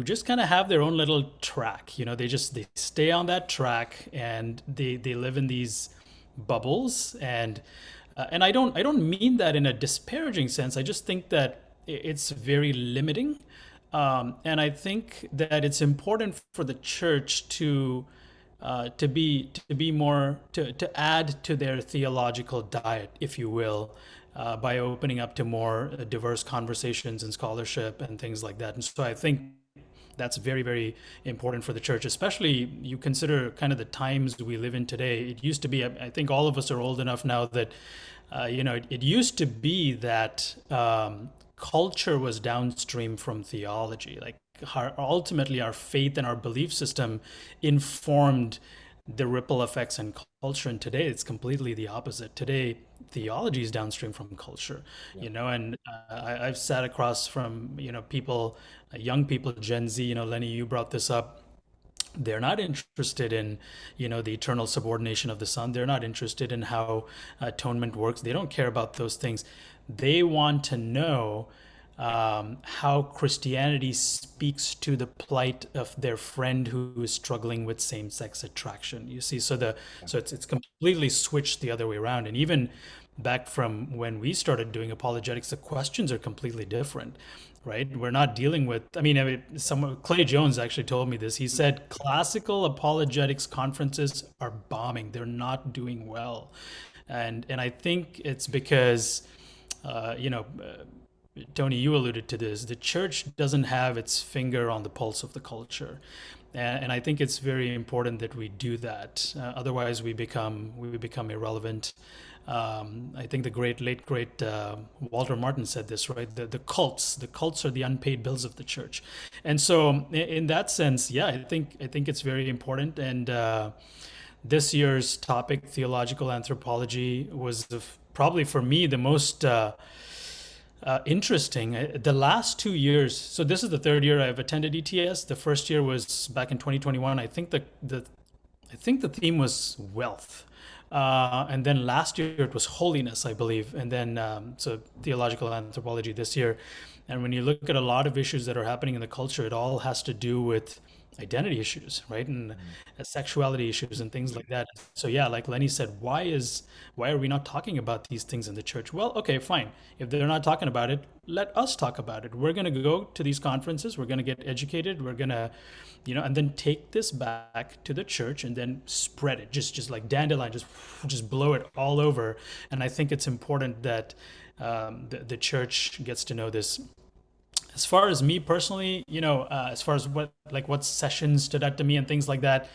just kind of have their own little track. They stay on that track, and they live in these bubbles. And I don't mean that in a disparaging sense. I just think that it's very limiting, and I think that it's important for the church to be more to add to their theological diet, if you will, by opening up to more diverse conversations and scholarship and things like that. And so I think that's very, very important for the church, especially you consider kind of the times we live in today. It used to be, I think all of us are old enough now that, it used to be that culture was downstream from theology. Like ultimately our faith and our belief system informed the ripple effects in culture. And today it's completely the opposite. Today, theology is downstream from culture, and I've sat across from, people, young people, Gen Z, Lenny, you brought this up. They're not interested in, the eternal subordination of the Son. They're not interested in how atonement works. They don't care about those things. They want to know how Christianity speaks to the plight of their friend who is struggling with same-sex attraction. You see, so it's completely switched the other way around. And even back from when we started doing apologetics, the questions are completely different, right? We're not dealing with, Clay Jones actually told me this. He said classical apologetics conferences are bombing. They're not doing well. And I think it's because, Tony, you alluded to this. The church doesn't have its finger on the pulse of the culture. And I think it's very important that we do that. Otherwise, we become irrelevant. I think the late great Walter Martin said this, right? The cults are the unpaid bills of the church. And so in that sense, yeah, I think it's very important. And this year's topic, theological anthropology, was probably for me the most interesting. The last 2 years, so this is the third year I've attended ETS. The first year was back in 2021. I think the theme was wealth. And then last year it was holiness, I believe. And then, so theological anthropology this year. And when you look at a lot of issues that are happening in the culture, it all has to do with identity issues, right? And sexuality issues and things like that. So yeah, like Lenny said, why are we not talking about these things in the church? Well, okay, fine. If they're not talking about it, let us talk about it. We're going to go to these conferences. We're going to get educated. We're going to, and then take this back to the church and then spread it, just like dandelion, just blow it all over. And I think it's important that the church gets to know this. As far as me personally, as far as what sessions stood out to me and things like that,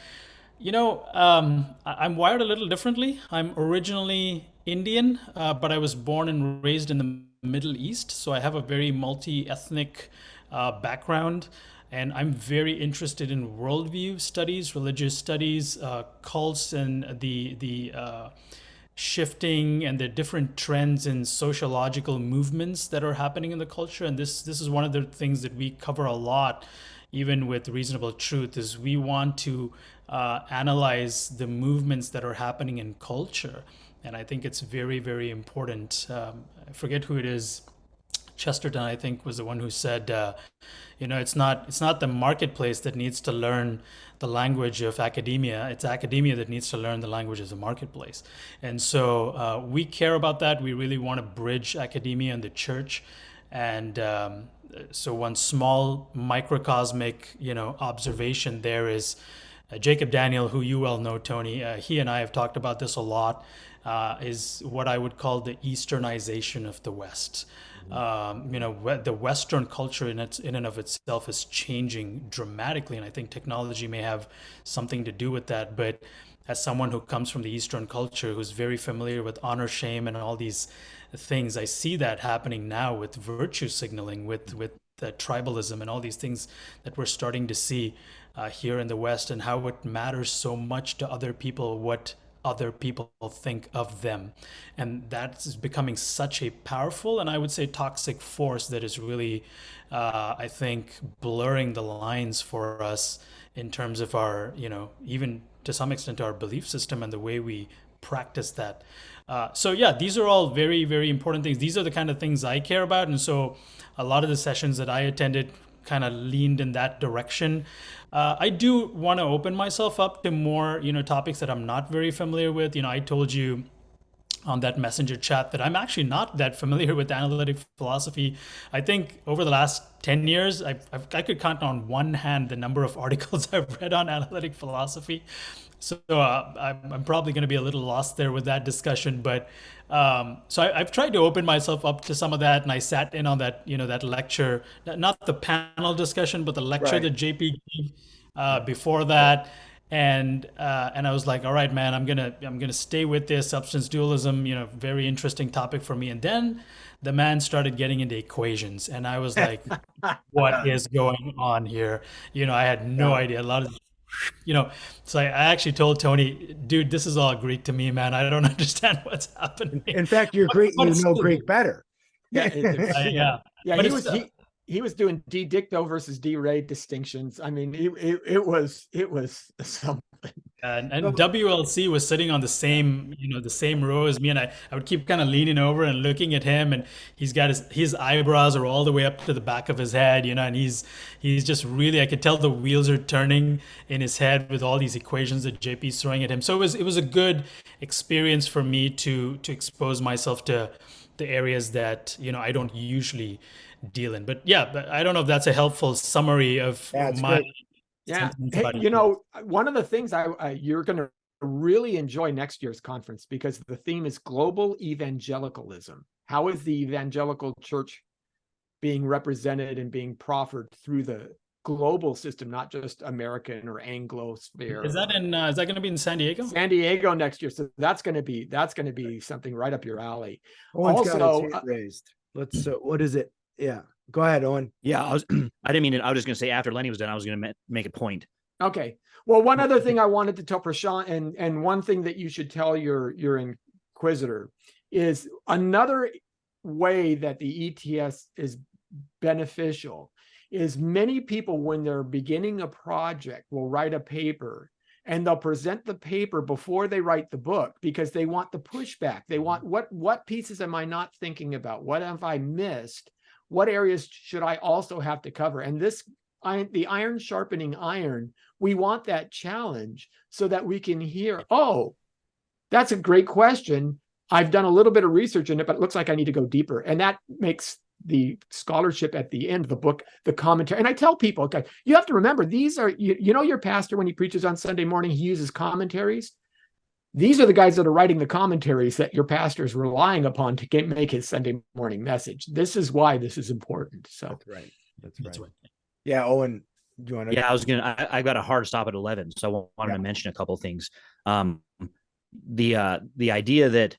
I'm wired a little differently. I'm originally Indian, but I was born and raised in the Middle East, so I have a very multi-ethnic background, and I'm very interested in worldview studies, religious studies, cults, and the shifting and the different trends in sociological movements that are happening in the culture. And this is one of the things that we cover a lot, even with Reasonable Truth, is we want to analyze the movements that are happening in culture. And I think it's very, very important. I forget who it is. Chesterton, I think, was the one who said, it's not the marketplace that needs to learn the language of academia. It's academia that needs to learn the language of the marketplace. And so we care about that. We really want to bridge academia and the church. And so one small microcosmic, observation there is Jacob Daniel, who you well know, Tony. He and I have talked about this a lot. Is what I would call the Easternization of the West. The Western culture in and of itself is changing dramatically, and I think technology may have something to do with that. But as someone who comes from the Eastern culture, who's very familiar with honor, shame, and all these things, I see that happening now with virtue signaling, with the tribalism, and all these things that we're starting to see here in the West, and how it matters so much to other people what other people think of them. And that's becoming such a powerful and I would say toxic force that is really, I think, blurring the lines for us in terms of our, even to some extent our belief system and the way we practice that. So yeah, these are all very, very important things. These are the kind of things I care about. And so a lot of the sessions that I attended kind of leaned in that direction. I do want to open myself up to more, topics that I'm not very familiar with. I told you on that messenger chat that I'm actually not that familiar with analytic philosophy. I think over the last 10 years, I could count on one hand the number of articles I've read on analytic philosophy. So I'm probably going to be a little lost there with that discussion. But so I've tried to open myself up to some of that. And I sat in on that, that lecture, not the panel discussion, but the lecture that JP gave before that. And I was like, all right, man, I'm gonna stay with this substance dualism, very interesting topic for me. And then the man started getting into equations, and I was like, what is going on here? I had no idea. A lot of, so I actually told Tony, dude, this is all Greek to me, man. I don't understand what's happening. In fact, you're Greek, you know Greek better. Yeah. But he was doing D dicto versus D re distinctions. I mean, it was something. And WLC was sitting on the same, the same row as me, and I would keep kind of leaning over and looking at him, and he's got his eyebrows are all the way up to the back of his head, and he's just really, I could tell the wheels are turning in his head with all these equations that JP's throwing at him. So it was a good experience for me to expose myself to the areas that I don't usually deal in. But yeah, I don't know if that's a helpful summary of my. Great. Yeah, hey, one of the things you're going to really enjoy next year's conference, because the theme is global evangelicalism. How is the evangelical church being represented and being proffered through the global system, not just American or Anglo sphere? Is that going to be in San Diego? San Diego next year. So that's going to be something right up your alley. Owen's got his hand raised. Let's. What is it? Yeah. Go ahead, Owen. Yeah, I didn't mean it. I was just going to say after Lenny was done, I was going to make a point. Okay. Well, one other thing I wanted to tell Prashanth, and one thing that you should tell your inquisitor, is another way that the ETS is beneficial is many people, when they're beginning a project, will write a paper and they'll present the paper before they write the book because they want the pushback. They want what pieces am I not thinking about? What have I missed? What areas should I also have to cover? And the iron sharpening iron, we want that challenge so that we can hear, oh, that's a great question. I've done a little bit of research in it, but it looks like I need to go deeper. And that makes the scholarship at the end of the book, the commentary. And I tell people, okay, you have to remember, these are, your pastor, when he preaches on Sunday morning, he uses commentaries. These are the guys that are writing the commentaries that your pastor is relying upon to make his Sunday morning message. This is why this is important. So that's right. That's right. Yeah, Owen, do you want to? Yeah, I got a hard stop at 11, so I wanted to mention a couple of things. The idea that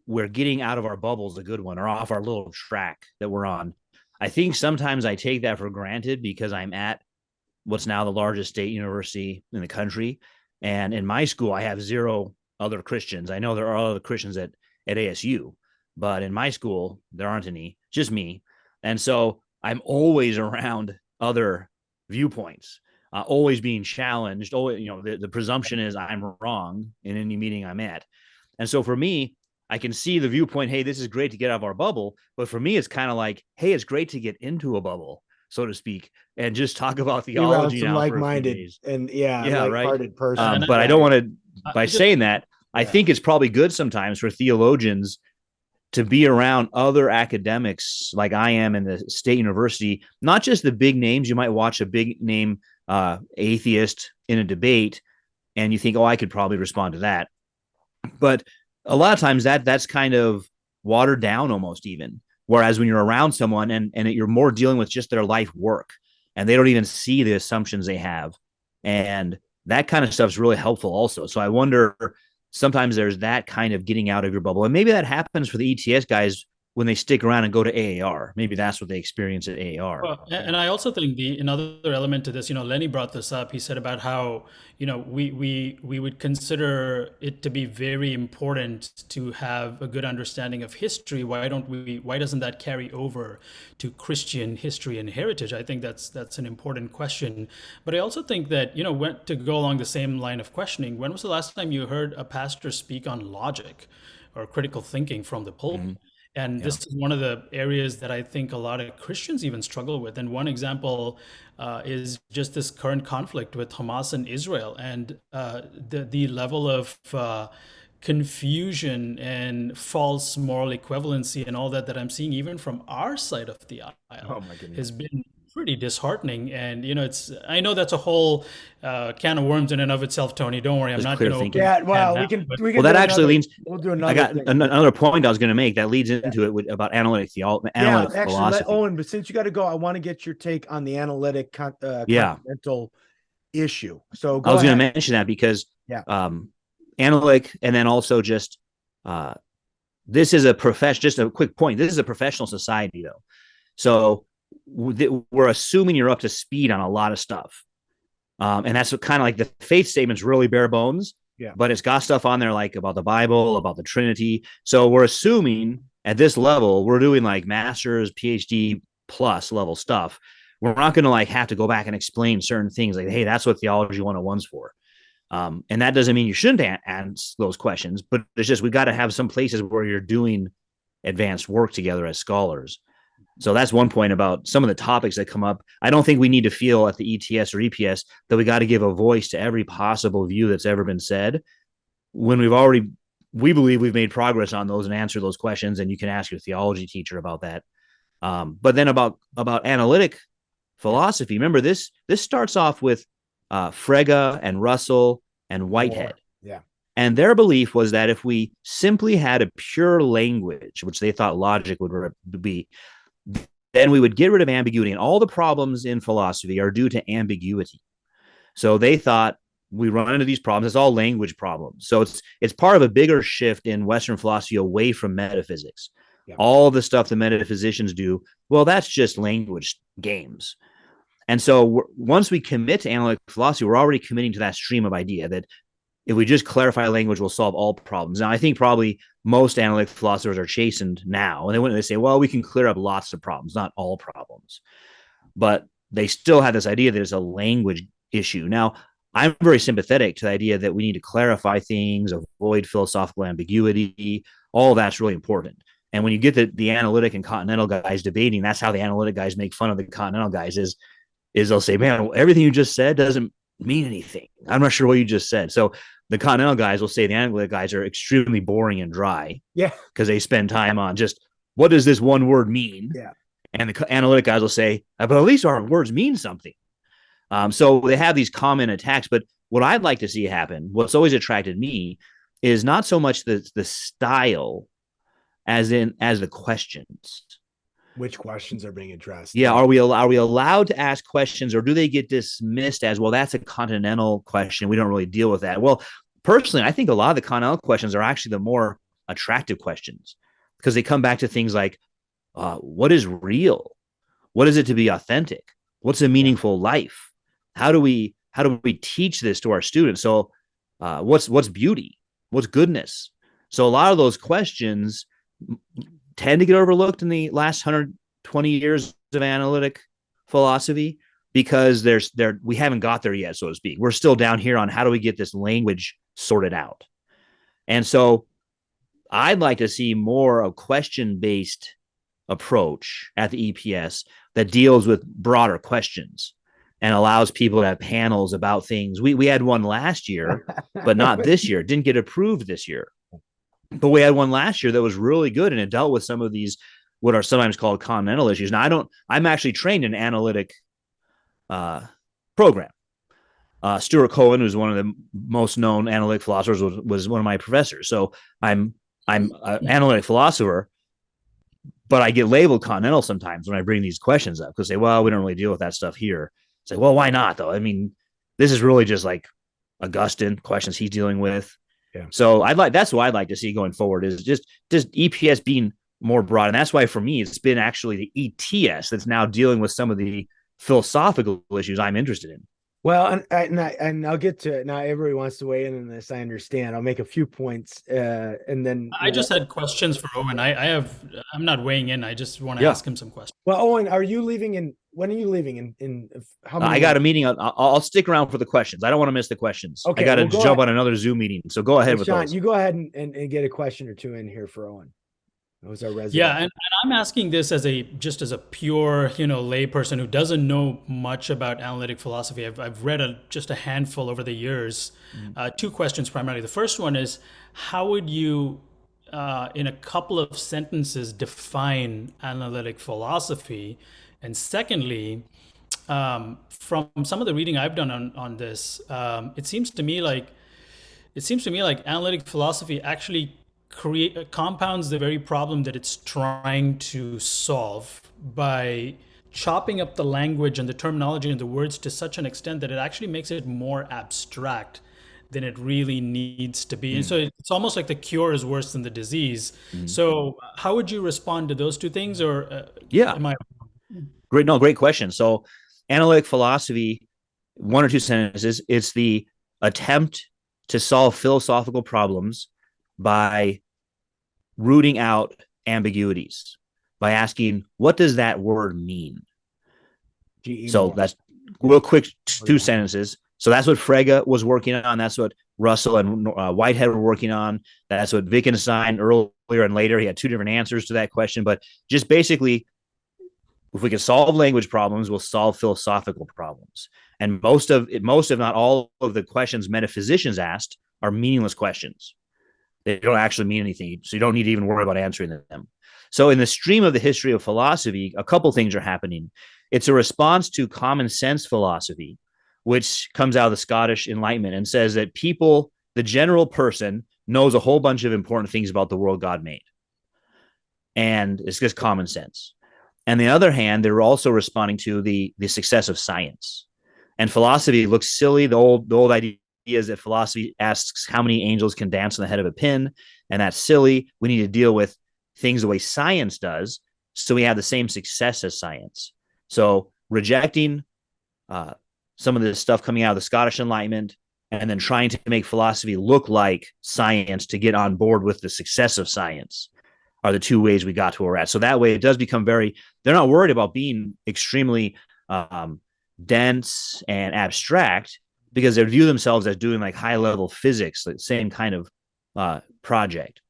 we're getting out of our bubble is a good one, or off our little track that we're on. I think sometimes I take that for granted because I'm at what's now the largest state university in the country. And in my school, I have 0 other Christians. I know there are other Christians at ASU, but in my school, there aren't any, just me. And so I'm always around other viewpoints, always being challenged. Always, the presumption is I'm wrong in any meeting I'm at. And so for me, I can see the viewpoint, hey, this is great to get out of our bubble. But for me, it's kind of like, hey, it's great to get into a bubble, so to speak, and just talk about theology now. Like-minded and like-hearted person. But I don't want to, by saying that, I think it's probably good sometimes for theologians to be around other academics like I am in the state university, not just the big names. You might watch a big name atheist in a debate and you think, oh, I could probably respond to that. But a lot of times that's kind of watered down almost even. Whereas when you're around someone and you're more dealing with just their life work and they don't even see the assumptions they have. And that kind of stuff is really helpful also. So I wonder, sometimes there's that kind of getting out of your bubble. And maybe that happens for the ETS guys when they stick around and go to AAR. Maybe that's what they experience at AAR. Well, and I also think another element to this, Lenny brought this up. He said about how, we would consider it to be very important to have a good understanding of history. Why doesn't that carry over to Christian history and heritage? I think that's an important question. But I also think that, to go along the same line of questioning, when was the last time you heard a pastor speak on logic or critical thinking from the pulpit? Mm-hmm. And this is one of the areas that I think a lot of Christians even struggle with. And one example is just this current conflict with Hamas and Israel, and the level of confusion and false moral equivalency and all that I'm seeing even from our side of the aisle has been pretty disheartening. And I know that's a whole can of worms in and of itself, Tony. Don't worry, I'm not going to. Yeah, well, we can. Well, that actually leads. We'll do another. I got another point I was going to make that leads into it about analytic theology, analytic philosophy. Owen, but since you got to go, I want to get your take on the analytic Continental issue. So I was going to mention that because analytic, and then also just this is a profession. Just a quick point. This is a professional society, though, so we're assuming you're up to speed on a lot of stuff. And that's what kind of like the faith statement's really bare bones, but it's got stuff on there like about the Bible, about the Trinity. So we're assuming at this level, we're doing like master's, PhD plus level stuff. We're not going to like have to go back and explain certain things like, hey, that's what Theology 101's for. And that doesn't mean you shouldn't answer those questions, but it's just, we got to have some places where you're doing advanced work together as scholars. So that's one point about some of the topics that come up. I don't think we need to feel at the ETS or EPS that we got to give a voice to every possible view that's ever been said when we believe we've made progress on those and answer those questions. And you can ask your theology teacher about that. But then about analytic philosophy, remember this starts off with Frege and Russell and Whitehead. Yeah. And their belief was that if we simply had a pure language, which they thought logic would be, then we would get rid of ambiguity. And all the problems in philosophy are due to ambiguity. So they thought we run into these problems. It's all language problems. So it's part of a bigger shift in Western philosophy away from metaphysics. Yeah. All the stuff the metaphysicians do, well, that's just language games. And so once we commit to analytic philosophy, we're already committing to that stream of idea that if we just clarify language, we'll solve all problems. Now, I think probably most analytic philosophers are chastened now, and they say, well, we can clear up lots of problems, not all problems. But they still have this idea that it's a language issue. Now, I'm very sympathetic to the idea that we need to clarify things, avoid philosophical ambiguity. All that's really important. And when you get the Analytic and Continental guys debating, that's how the Analytic guys make fun of the Continental guys is they'll say, man, everything you just said doesn't mean anything. I'm not sure what you just said. So the Continental guys will say the Analytic guys are extremely boring and dry. Yeah. Because they spend time on just, what does this one word mean? Yeah. And the Analytic guys will say, but at least our words mean something. So they have these common attacks. But what I'd like to see happen, what's always attracted me, is not so much the style as the questions. Which questions are being addressed? Yeah, are we allowed to ask questions, or do they get dismissed as, well, that's a Continental question, we don't really deal with that? Well, personally, I think a lot of the Continental questions are actually the more attractive questions, because they come back to things like, what is real? What is it to be authentic? What's a meaningful life? How do we teach this to our students? So what's beauty? What's goodness? So a lot of those questions tend to get overlooked in the last 120 years of analytic philosophy, because we haven't got there yet, so to speak. We're still down here on how do we get this language sorted out. And so I'd like to see more of question-based approach at the EPS that deals with broader questions and allows people to have panels about things. We had one last year, but not this year. It didn't get approved this year. But we had one last year that was really good, and it dealt with some of these, what are sometimes called continental issues. Now, I'm actually trained in analytic program. Stuart Cohen, who's one of the most known analytic philosophers, was one of my professors. So I'm an analytic philosopher, but I get labeled continental sometimes when I bring these questions up, because they say, well, we don't really deal with that stuff here. It's like, well, why not though? I mean, this is really just like Augustine questions he's dealing with. Yeah. So that's what I'd like to see going forward, is just EPS being more broad. And that's why for me, it's been actually the ETS that's now dealing with some of the philosophical issues I'm interested in. Well, and I'll get to it. Now everybody wants to weigh in on this. I understand. I'll make a few points, and then I just had questions for Owen. I'm not weighing in. I just want to ask him some questions. Well, Owen, when are you leaving in how many I got a meeting. I'll stick around for the questions. I don't want to miss the questions. Okay, I got to jump on another Zoom meeting. So go ahead with those. You go ahead and get a question or two in here for Owen. That was our resident. Yeah, and I'm asking this as a pure, lay person who doesn't know much about analytic philosophy. I've read just a handful over the years. Two questions primarily. The first one is, how would you, in a couple of sentences, define analytic philosophy? And secondly, from some of the reading I've done on this, it seems to me like analytic philosophy actually compounds the very problem that it's trying to solve by chopping up the language and the terminology and the words to such an extent that it actually makes it more abstract than it really needs to be. And so it's almost like the cure is worse than the disease. So how would you respond to those two things? Or Great question. So analytic philosophy, one or two sentences, it's the attempt to solve philosophical problems by rooting out ambiguities, by asking, what does that word mean? So that's real quick, two sentences. So that's what Frege was working on. That's what Russell and Whitehead were working on. That's what Wittgenstein earlier and later, he had two different answers to that question. But just basically, if we can solve language problems, we'll solve philosophical problems. And most of not all of the questions metaphysicians asked are meaningless questions. They don't actually mean anything, so you don't need to even worry about answering them. So in the stream of the history of philosophy, a couple things are happening. It's a response to common sense philosophy, which comes out of the Scottish Enlightenment and says that people, the general person, knows a whole bunch of important things about the world God made. And it's just common sense. And on the other hand, they're also responding to the success of science. And philosophy looks silly. The old idea is that philosophy asks how many angels can dance on the head of a pin, and that's silly. We need to deal with things the way science does, so we have the same success as science. So rejecting some of the stuff coming out of the Scottish Enlightenment, and then trying to make philosophy look like science to get on board with the success of science are the two ways we got to where we're at. So that way it does become they're not worried about being extremely dense and abstract. because they view themselves as doing like high level physics, the same kind of project.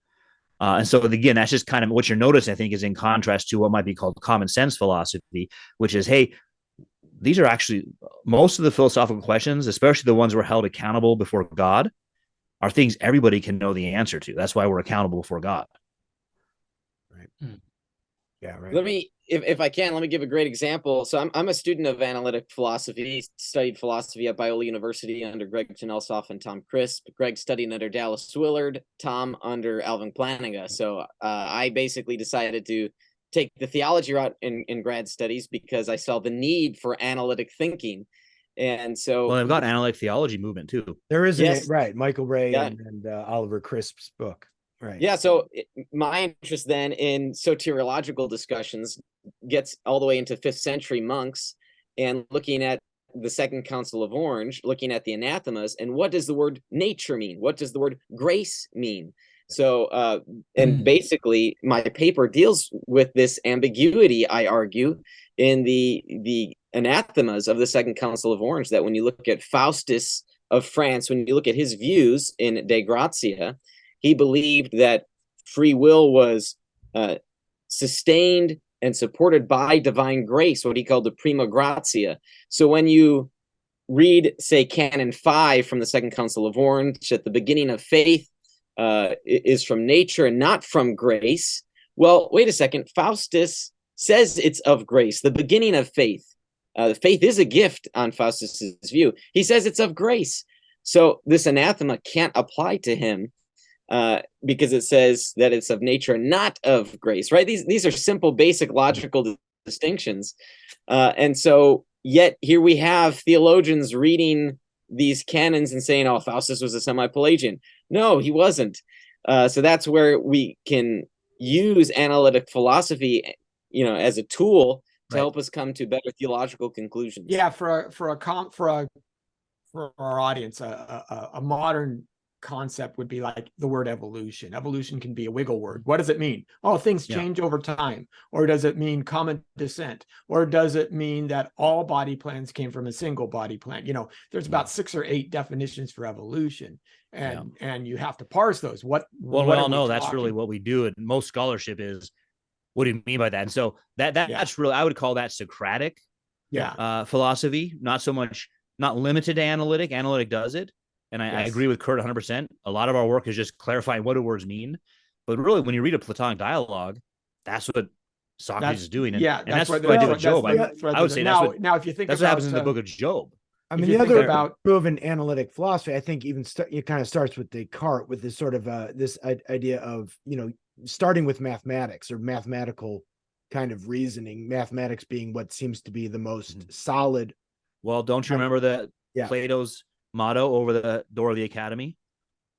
And so again, that's just kind of what you're noticing, I think, is in contrast to what might be called common sense philosophy, which is, hey, these are actually most of the philosophical questions, especially the ones we're held accountable before God, are things everybody can know the answer to. That's why we're accountable before God. Right. Yeah, right. Let me, if I can, let me give a great example. So I'm a student of analytic philosophy, studied philosophy at Biola University under Greg Janelsoff and Tom Crisp. Greg studied under Dallas Willard, Tom under Alvin Plantinga. So I basically decided to take the theology route in grad studies because I saw the need for analytic thinking. And so, well, they've got analytic theology movement too. There is, yes, right, Michael Ray yeah, and Oliver Crisp's book. Right. Yeah. So my interest then in soteriological discussions gets all the way into 5th century monks and looking at the Second Council of Orange, looking at the anathemas, and what does the word nature mean? What does the word grace mean? So, and basically my paper deals with this ambiguity, I argue, in the anathemas of the Second Council of Orange, that when you look at Faustus of France, when you look at his views in De Gratia, he believed that free will was sustained and supported by divine grace, what he called the prima gratia. So when you read, say, Canon 5 from the Second Council of Orange, that the beginning of faith is from nature and not from grace, well, wait a second. Faustus says it's of grace, the beginning of faith. Faith is a gift on Faustus's view. He says it's of grace. So this anathema can't apply to him because it says that it's of nature, not of grace, right? These are simple, basic logical distinctions. And so yet here we have theologians reading these canons and saying, oh, Faustus was a semi-Pelagian. No, he wasn't. So that's where we can use analytic philosophy, as a tool to help us come to better theological conclusions. Yeah, for our audience, a modern concept would be like the word evolution. Evolution can be a wiggle word. What does it mean? Oh, things change over time. Or does it mean common descent? Or does it mean that all body plans came from a single body plan? There's about 6 or 8 definitions for evolution, and you have to parse those. Well, we all know that's really what we do, and most scholarship is, what do you mean by that? And so that's really, I would call that Socratic philosophy, not so much, not limited to analytic. Analytic does it. And I agree with Kurt 100%. A lot of our work is just clarifying what do words mean. But really, when you read a Platonic dialogue, that's what Socrates is doing. And that's what I do with Job. I would say now, if you think that's what happens in the book of Job. I mean, the other proven analytic philosophy, I think, even it kind of starts with Descartes, with this sort of this idea of starting with mathematics or mathematical kind of reasoning. Mathematics being what seems to be the most solid. Well, don't you remember that Plato's motto over the door of the academy?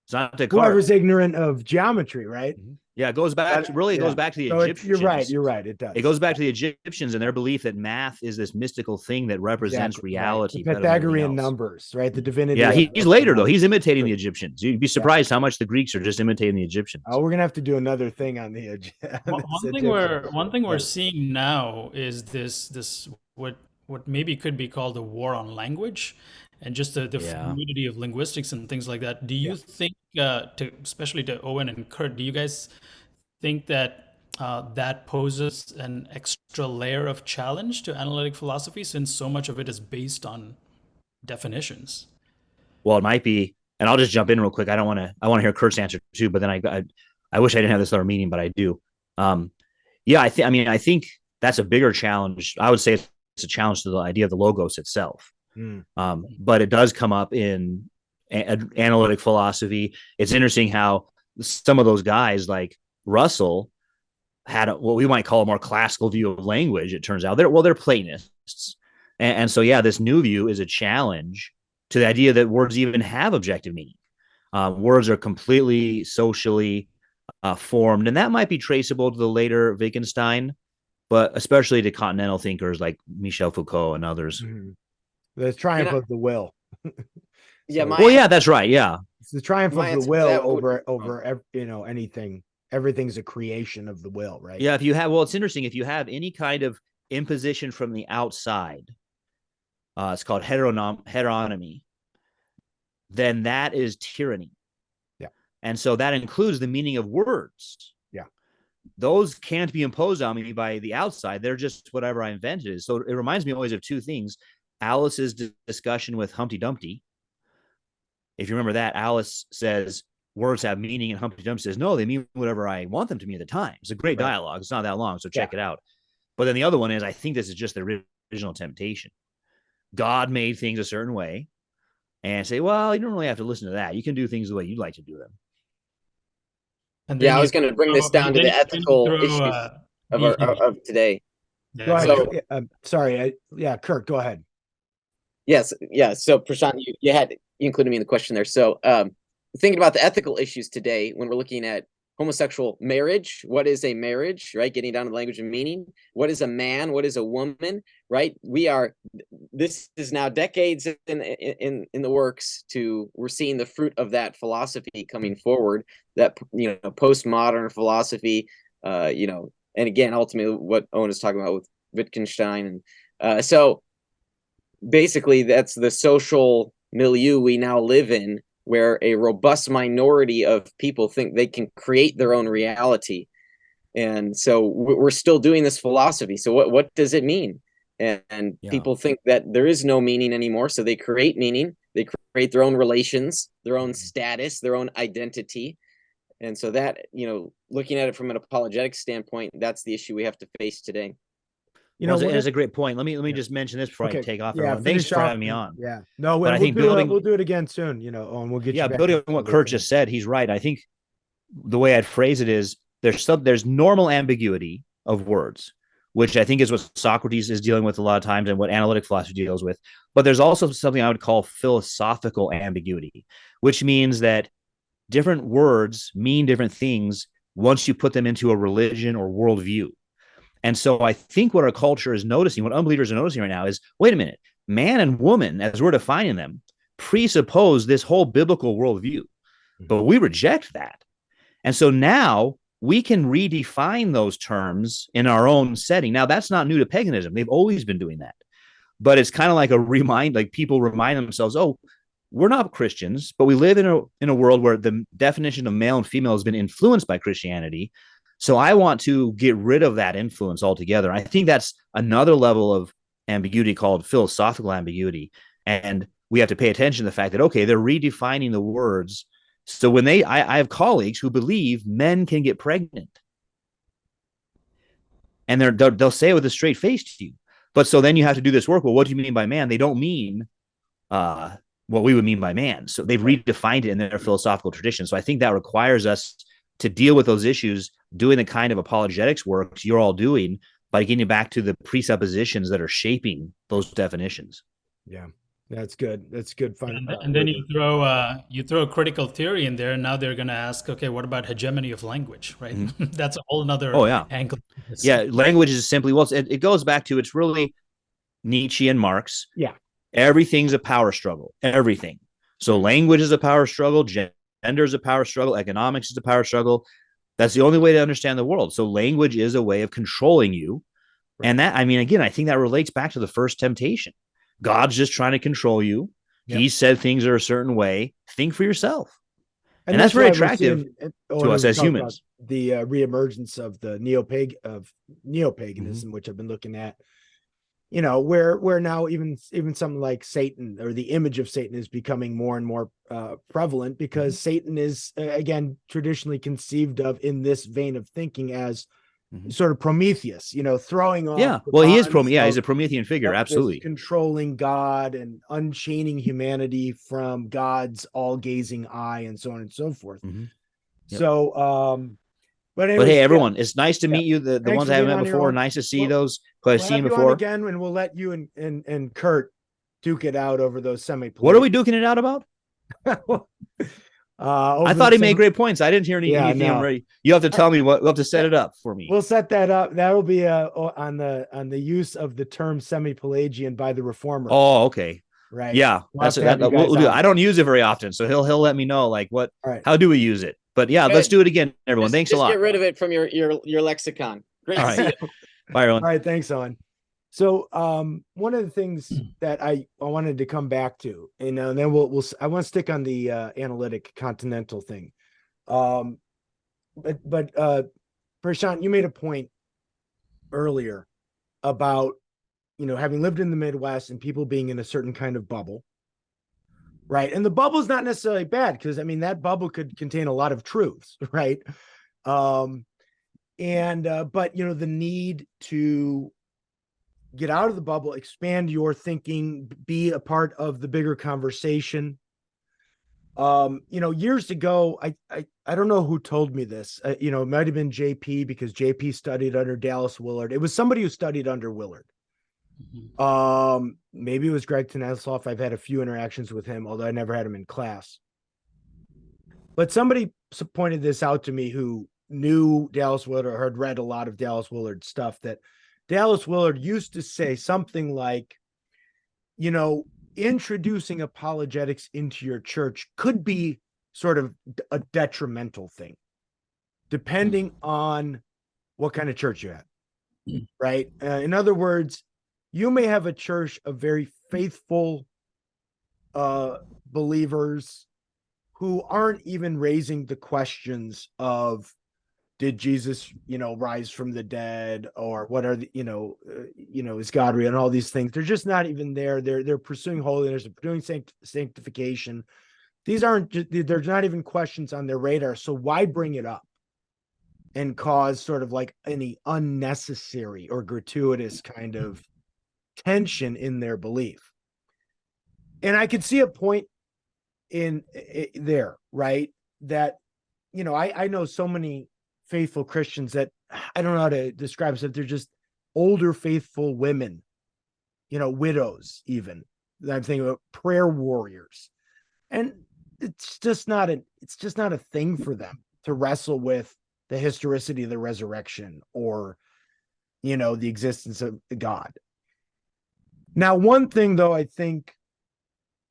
It's not Descartes. Whoever's ignorant of geometry, right? Yeah, it goes back to the Egyptians. You're right. It does. It goes back to the Egyptians and their belief that math is this mystical thing that represents reality. The Pythagorean numbers, right? The divinity. Yeah, he's later though. He's imitating the Egyptians. You'd be surprised how much the Greeks are just imitating the Egyptians. Oh, we're gonna have to do another thing on the one thing we're seeing now is this what maybe could be called a war on language. And just the fluidity of linguistics and things like that. Do you think, especially to Owen and Kurt, do you guys think that that poses an extra layer of challenge to analytic philosophy, since so much of it is based on definitions? Well, it might be, and I'll just jump in real quick. I want to hear Kurt's answer too, but then I wish I didn't have this other meeting, but I do. I think that's a bigger challenge. I would say it's a challenge to the idea of the logos itself. But it does come up in analytic philosophy. It's interesting how some of those guys like Russell had what we might call a more classical view of language. It turns out they're Platonists. And so, this new view is a challenge to the idea that words even have objective meaning. Words are completely socially formed, and that might be traceable to the later Wittgenstein, but especially to continental thinkers like Michel Foucault and others. The triumph of the will. That's right. Yeah, it's the triumph of the will over anything. Everything's a creation of the will, right? Yeah. It's interesting. If you have any kind of imposition from the outside, it's called heteronomy. then that is tyranny. Yeah. And so that includes the meaning of words. Yeah. Those can't be imposed on me by the outside. They're just whatever I invented. So it reminds me always of two things. Alice's discussion with Humpty Dumpty. If you remember that, Alice says words have meaning, and Humpty Dumpty says, no, they mean whatever I want them to mean at the time. It's a great dialogue. It's not that long, so check it out. But then the other one is, I think this is just the original temptation. God made things a certain way, and say, well, you don't really have to listen to that. You can do things the way you'd like to do them. And I was going to bring this down to the ethical issues of today. Go ahead. So, sorry. Kirk, go ahead. Yes. Yeah. So Prashanth, you included me in the question there. So thinking about the ethical issues today, when we're looking at homosexual marriage, what is a marriage, right? Getting down to the language and meaning. What is a man? What is a woman, right? This is now decades in the works we're seeing the fruit of that philosophy coming forward, that, postmodern philosophy, and again, ultimately what Owen is talking about with Wittgenstein. And so basically that's the social milieu we now live in, where a robust minority of people think they can create their own reality. And so we're still doing this philosophy. So what does it mean? And people think that there is no meaning anymore. So they create meaning. They create their own relations, their own status, their own identity. And so that, looking at it from an apologetic standpoint, that's the issue we have to face today. It's a great point. Let me just mention this before I take off. Thanks for having me on. Yeah. No, but I think we'll do it again soon, and we'll get you back. Building on what Kurt just said, he's right. I think the way I'd phrase it is there's normal ambiguity of words, which I think is what Socrates is dealing with a lot of times and what analytic philosophy deals with. But there's also something I would call philosophical ambiguity, which means that different words mean different things once you put them into a religion or worldview. And so I think what our culture is noticing, what unbelievers are noticing right now is, wait a minute, man and woman, as we're defining them, presuppose this whole biblical worldview, but we reject that. And so now we can redefine those terms in our own setting. Now, that's not new to paganism. They've always been doing that. But it's kind of like people remind themselves, oh, we're not Christians, but we live in a world where the definition of male and female has been influenced by Christianity. So I want to get rid of that influence altogether. I think that's another level of ambiguity called philosophical ambiguity. And we have to pay attention to the fact that, okay, they're redefining the words. So when I have colleagues who believe men can get pregnant, and they'll say it with a straight face to you. But so then you have to do this work. Well, what do you mean by man? They don't mean what we would mean by man. So they've redefined it in their philosophical tradition. So I think that requires us to deal with those issues, doing the kind of apologetics work you're all doing by getting back to the presuppositions that are shaping those definitions. Yeah, that's good. That's good fun. And then you throw critical theory in there, and now they're going to ask, okay, what about hegemony of language, right? Mm-hmm. That's a whole another angle. Yeah, language is simply, it goes back to, it's really Nietzsche and Marx. Yeah. Everything's a power struggle, everything. So language is a power struggle, gender is a power struggle, economics is a power struggle. That's the only way to understand the world. So language is a way of controlling you. Right. And that, again, I think that relates back to the first temptation. God's just trying to control you. Yep. He said things are a certain way. Think for yourself. And that's very attractive to us as humans. The reemergence of the neo-paganism, which I've been looking at, where now even something like Satan, or the image of Satan, is becoming more and more prevalent, because Satan is, again, traditionally conceived of in this vein of thinking as sort of Prometheus, throwing off. Yeah, well, he is he's a Promethean figure, absolutely. Controlling God and unchaining humanity from God's all-gazing eye, and so on and so forth. Yep. So, but hey, everyone, it's nice to meet you. The ones I haven't met before, nice to see those. I've seen before again, and we'll let you and Kurt duke it out over those semi-political. What are we duking it out about? I thought he made great points. I didn't hear anything ready. You have to tell me what. We'll have to set it up for me. We'll set that up. That will be on the use of the term semi-Pelagian by the reformer. Oh, okay. Right. Yeah, we'll do. I don't use it very often, so he'll let me know what. Right. How do we use it? But yeah, let's do it again, everyone. Thanks a lot. Get rid of it from your lexicon. Great. All right. Bye, everyone. All right. Thanks, Owen. So one of the things that I wanted to come back to, and then I want to stick on the Analytic Continental thing. But Prashanth, you made a point earlier about, having lived in the Midwest and people being in a certain kind of bubble, right? And the bubble is not necessarily bad, because that bubble could contain a lot of truths, right? But the need to get out of the bubble, expand your thinking, be a part of the bigger conversation. Years ago, I don't know who told me this. It might have been JP, because JP studied under Dallas Willard. It was somebody who studied under Willard. Maybe it was Greg Tenesloff. I've had a few interactions with him, although I never had him in class. But somebody pointed this out to me who knew Dallas Willard or had read a lot of Dallas Willard stuff, that Dallas Willard used to say something like, introducing apologetics into your church could be sort of a detrimental thing, depending on what kind of church you have, right? In other words, you may have a church of very faithful believers who aren't even raising the questions of, did Jesus, rise from the dead, or what are the, is God real, and all these things. They're just not even there. They're pursuing holiness, they're pursuing sanctification. There's not even questions on their radar. So why bring it up and cause sort of like any unnecessary or gratuitous kind of tension in their belief? And I could see a point in there, right? That, I know so many faithful Christians that I don't know how to describe it. They're just older faithful women, widows even. I'm thinking about prayer warriors, and it's just not a thing for them to wrestle with the historicity of the resurrection, or the existence of God. Now, one thing though, I think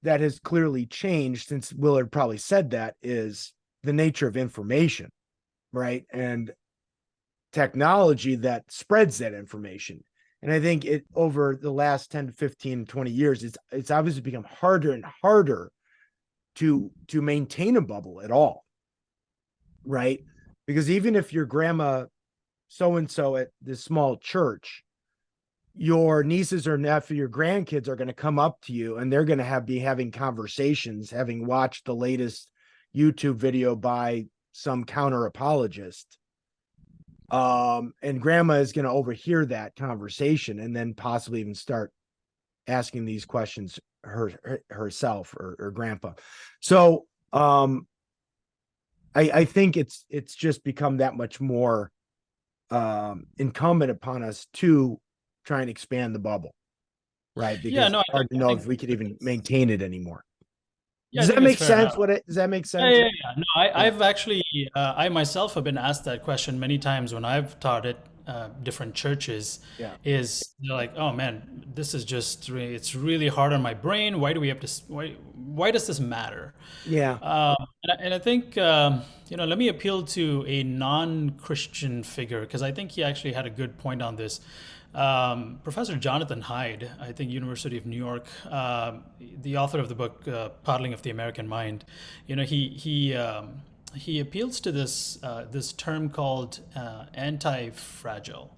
that has clearly changed since Willard probably said that, is the nature of information, right? And technology that spreads that information. And I think it, over the last 10 to 15, 20 years, it's obviously become harder and harder to maintain a bubble at all, right? Because even if your grandma so-and-so at this small church, your nieces or nephew, your grandkids are going to come up to you, and they're going to be having conversations, having watched the latest YouTube video by some counter apologist. And grandma is going to overhear that conversation and then possibly even start asking these questions herself or grandpa. So I think it's just become that much more incumbent upon us to try and expand the bubble, right? Because it's hard to know if we could even maintain it anymore. Yeah, Does that make sense? Does that make sense? Yeah. No, I've actually, I myself have been asked that question many times when I've taught at different churches. Yeah. Is they're like, oh man, this is just, it's really hard on my brain. Why do we have to, why does this matter? Yeah. And I think, let me appeal to a non-Christian figure, because I think he actually had a good point on this. Professor Jonathan Hyde, I think University of New York, the author of the book Parling of the American Mind, he appeals to this term called anti-fragile,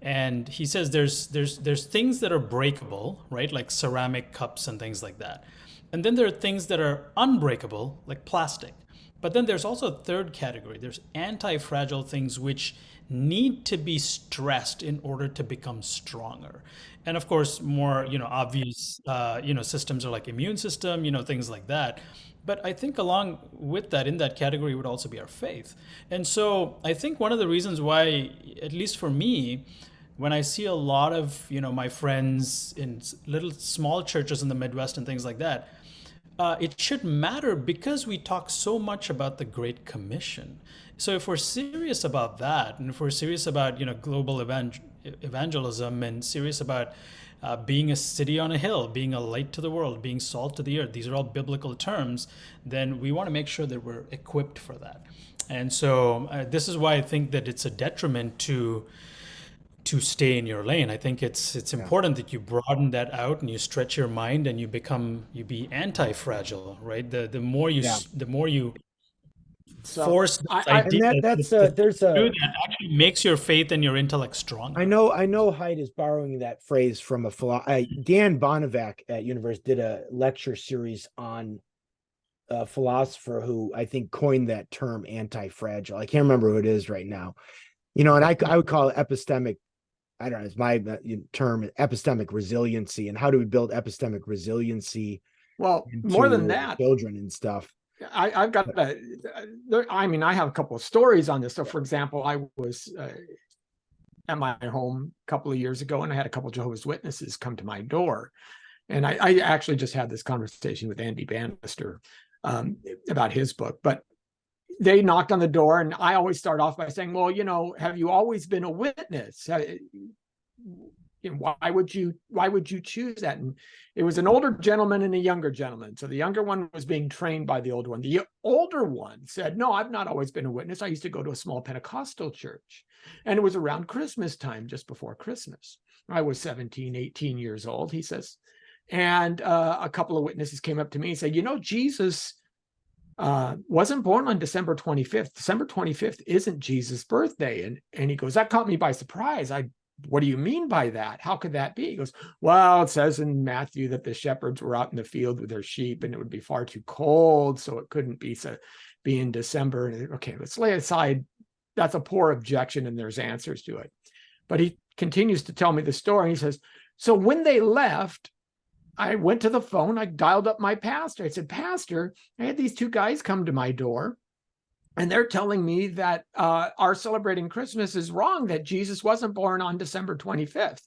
and he says there's things that are breakable, right, like ceramic cups and things like that, and then there are things that are unbreakable, like plastic. But then there's also a third category. There's anti-fragile things which need to be stressed in order to become stronger. And of course, more, obvious, systems are like immune system, things like that. But I think along with that, in that category would also be our faith. And so I think one of the reasons why, at least for me, when I see a lot of, my friends in little small churches in the Midwest and things like that, it should matter because we talk so much about the Great Commission. So if we're serious about that, and if we're serious about global evangelism, and serious about being a city on a hill, being a light to the world, being salt to the earth, these are all biblical terms, then we want to make sure that we're equipped for that. And so this is why I think that it's a detriment to to stay in your lane. I think it's important that you broaden that out and you stretch your mind and you be anti-fragile, right? The more you force this idea and that's there's that actually makes your faith and your intellect strong. I know Haidt is borrowing that phrase from Dan Bonavac at University did a lecture series on a philosopher who I think coined that term anti-fragile. I can't remember who it is right now. And I would call it epistemic, I don't know, it's my term, epistemic resiliency. And how do we build epistemic resiliency? Well, more than that, children and stuff. I've got that. I have a couple of stories on this. So, for example, I was at my home a couple of years ago, and I had a couple of Jehovah's Witnesses come to my door. And I actually just had this conversation with Andy Bannister about his book. But they knocked on the door, and I always start off by saying, well, have you always been a witness? Why would you choose that? And it was an older gentleman and a younger gentleman. So the younger one was being trained by the older one. The older one said, no, I've not always been a witness. I used to go to a small Pentecostal church, and it was around Christmas time, just before Christmas. I was 17, 18 years old, he says. And a couple of witnesses came up to me and said, Jesus wasn't born on December 25th. December 25th isn't Jesus' birthday. And he goes, that caught me by surprise. What do you mean by that? How could that be? He goes, well, it says in Matthew that the shepherds were out in the field with their sheep, and it would be far too cold, so it couldn't be in December. Okay, let's lay aside. That's a poor objection, and there's answers to it. But he continues to tell me the story. He says, so when they left, I went to the phone. I dialed up my pastor. I said, Pastor, I had these two guys come to my door, and they're telling me that our celebrating Christmas is wrong, that Jesus wasn't born on December 25th.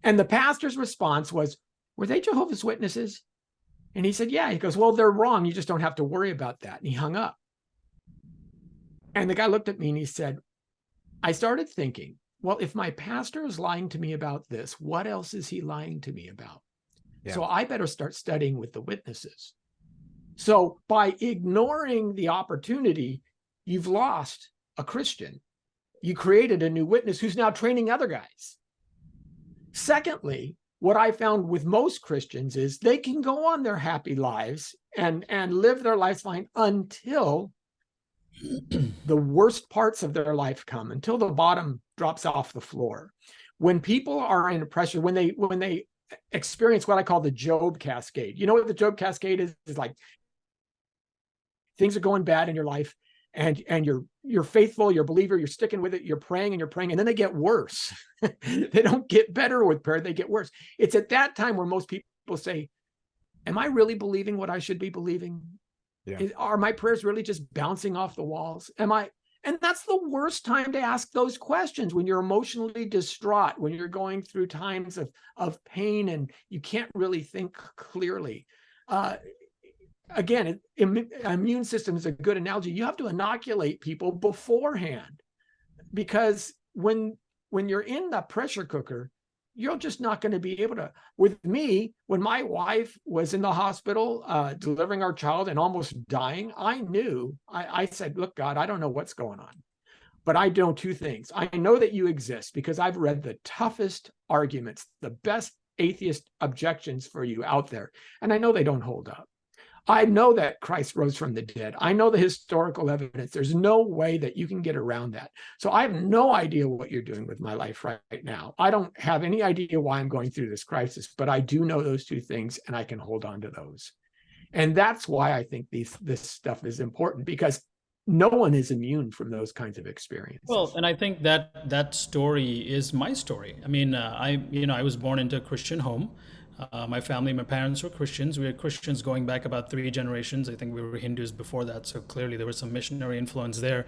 And the pastor's response was, were they Jehovah's Witnesses? And he said, yeah. He goes, well, they're wrong. You just don't have to worry about that. And he hung up. And the guy looked at me and he said, I started thinking, well, if my pastor is lying to me about this, what else is he lying to me about? Yeah. So I better start studying with the witnesses. So by ignoring the opportunity, you've lost a Christian. You created a new witness who's now training other guys. Secondly, what I found with most Christians is they can go on their happy lives and live their lives fine until the worst parts of their life come, until the bottom drops off the floor. When people are in pressure, when they experience what I call the Job cascade. You know what the Job cascade is? It's like things are going bad in your life, and you're faithful, you're a believer, you're sticking with it, you're praying, and then they get worse. They don't get better with prayer, they get worse. It's at that time where most people say, am I really believing what I should be believing? Yeah. Are my prayers really just bouncing off the walls? And that's the worst time to ask those questions, when you're emotionally distraught, when you're going through times of pain and you can't really think clearly. Again, immune system is a good analogy. You have to inoculate people beforehand, because when you're in the pressure cooker, you're just not going to be able to. With me, when my wife was in the hospital delivering our child and almost dying, I said, look, God, I don't know what's going on, but I know two things. I know that you exist because I've read the toughest arguments, the best atheist objections for you out there, and I know they don't hold up. I know that Christ rose from the dead. I know the historical evidence. There's no way that you can get around that. So I have no idea what you're doing with my life right now. I don't have any idea why I'm going through this crisis, but I do know those two things, and I can hold on to those. And that's why I think this stuff is important, because no one is immune from those kinds of experiences. Well, and I think that story is my story. I mean, I was born into a Christian home. My parents were Christians. We were Christians going back about 3 generations. I think we were Hindus before that, so clearly there was some missionary influence there.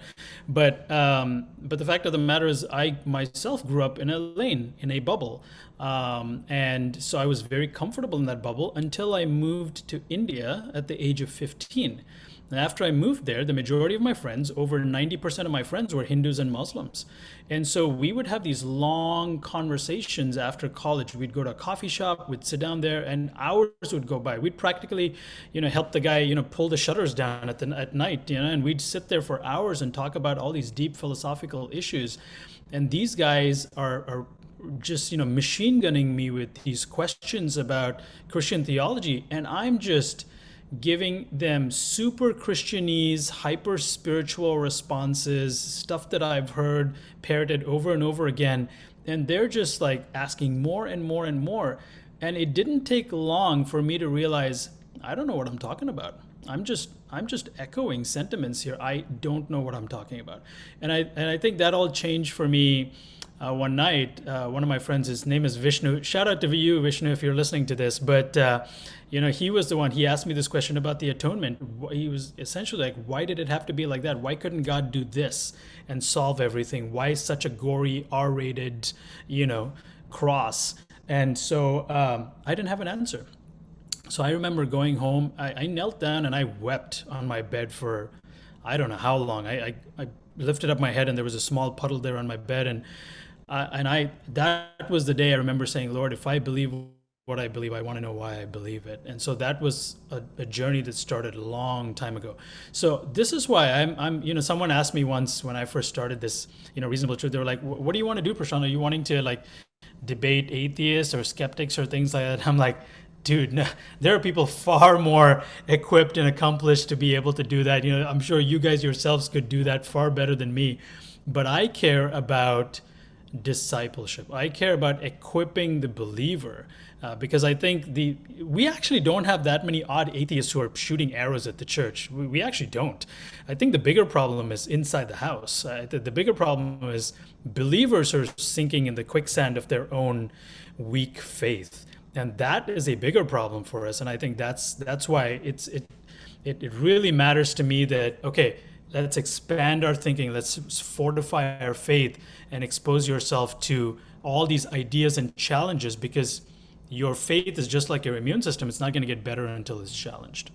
But the fact of the matter is, I myself grew up in a lane, in a bubble. And so I was very comfortable in that bubble until I moved to India at the age of 15. And after I moved there, the majority of my friends, over 90% of my friends, were Hindus and Muslims. And so we would have these long conversations after college. We'd go to a coffee shop, we'd sit down there, and hours would go by. We'd practically, help the guy, pull the shutters down at night, and we'd sit there for hours and talk about all these deep philosophical issues. And these guys are just, machine gunning me with these questions about Christian theology, and I'm just giving them super Christianese, hyper spiritual responses, stuff that I've heard parroted over and over again. And they're just like asking more and more and more. And it didn't take long for me to realize I don't know what I'm talking about. I'm just echoing sentiments here. I don't know what I'm talking about. And I think that all changed for me one night. One of my friends, his name is Vishnu. Shout out to you, Vishnu, if you're listening to this. But he was the one. He asked me this question about the atonement. He was essentially like, "Why did it have to be like that? Why couldn't God do this and solve everything? Why such a gory, R-rated, cross?" And so I didn't have an answer. So I remember going home. I knelt down and I wept on my bed for I don't know how long. I lifted up my head and there was a small puddle there on my bed, and that was the day I remember saying, "Lord, if I believe what I believe, I want to know why I believe it." And so that was a journey that started a long time ago. So this is why I'm someone asked me once when I first started this, Reasonable Truth, they were like, "What do you want to do, Prashanth? Are you wanting to like debate atheists or skeptics or things like that?" I'm like, dude, no, there are people far more equipped and accomplished to be able to do that. I'm sure you guys yourselves could do that far better than me. But I care about discipleship. I care about equipping the believer because I think we actually don't have that many odd atheists who are shooting arrows at the church. We actually don't. I think the bigger problem is inside the house. The bigger problem is believers are sinking in the quicksand of their own weak faith. And that is a bigger problem for us. And I think that's why it really matters to me that, okay, let's expand our thinking, let's fortify our faith and expose yourself to all these ideas and challenges, because your faith is just like your immune system. It's not going to get better until it's challenged.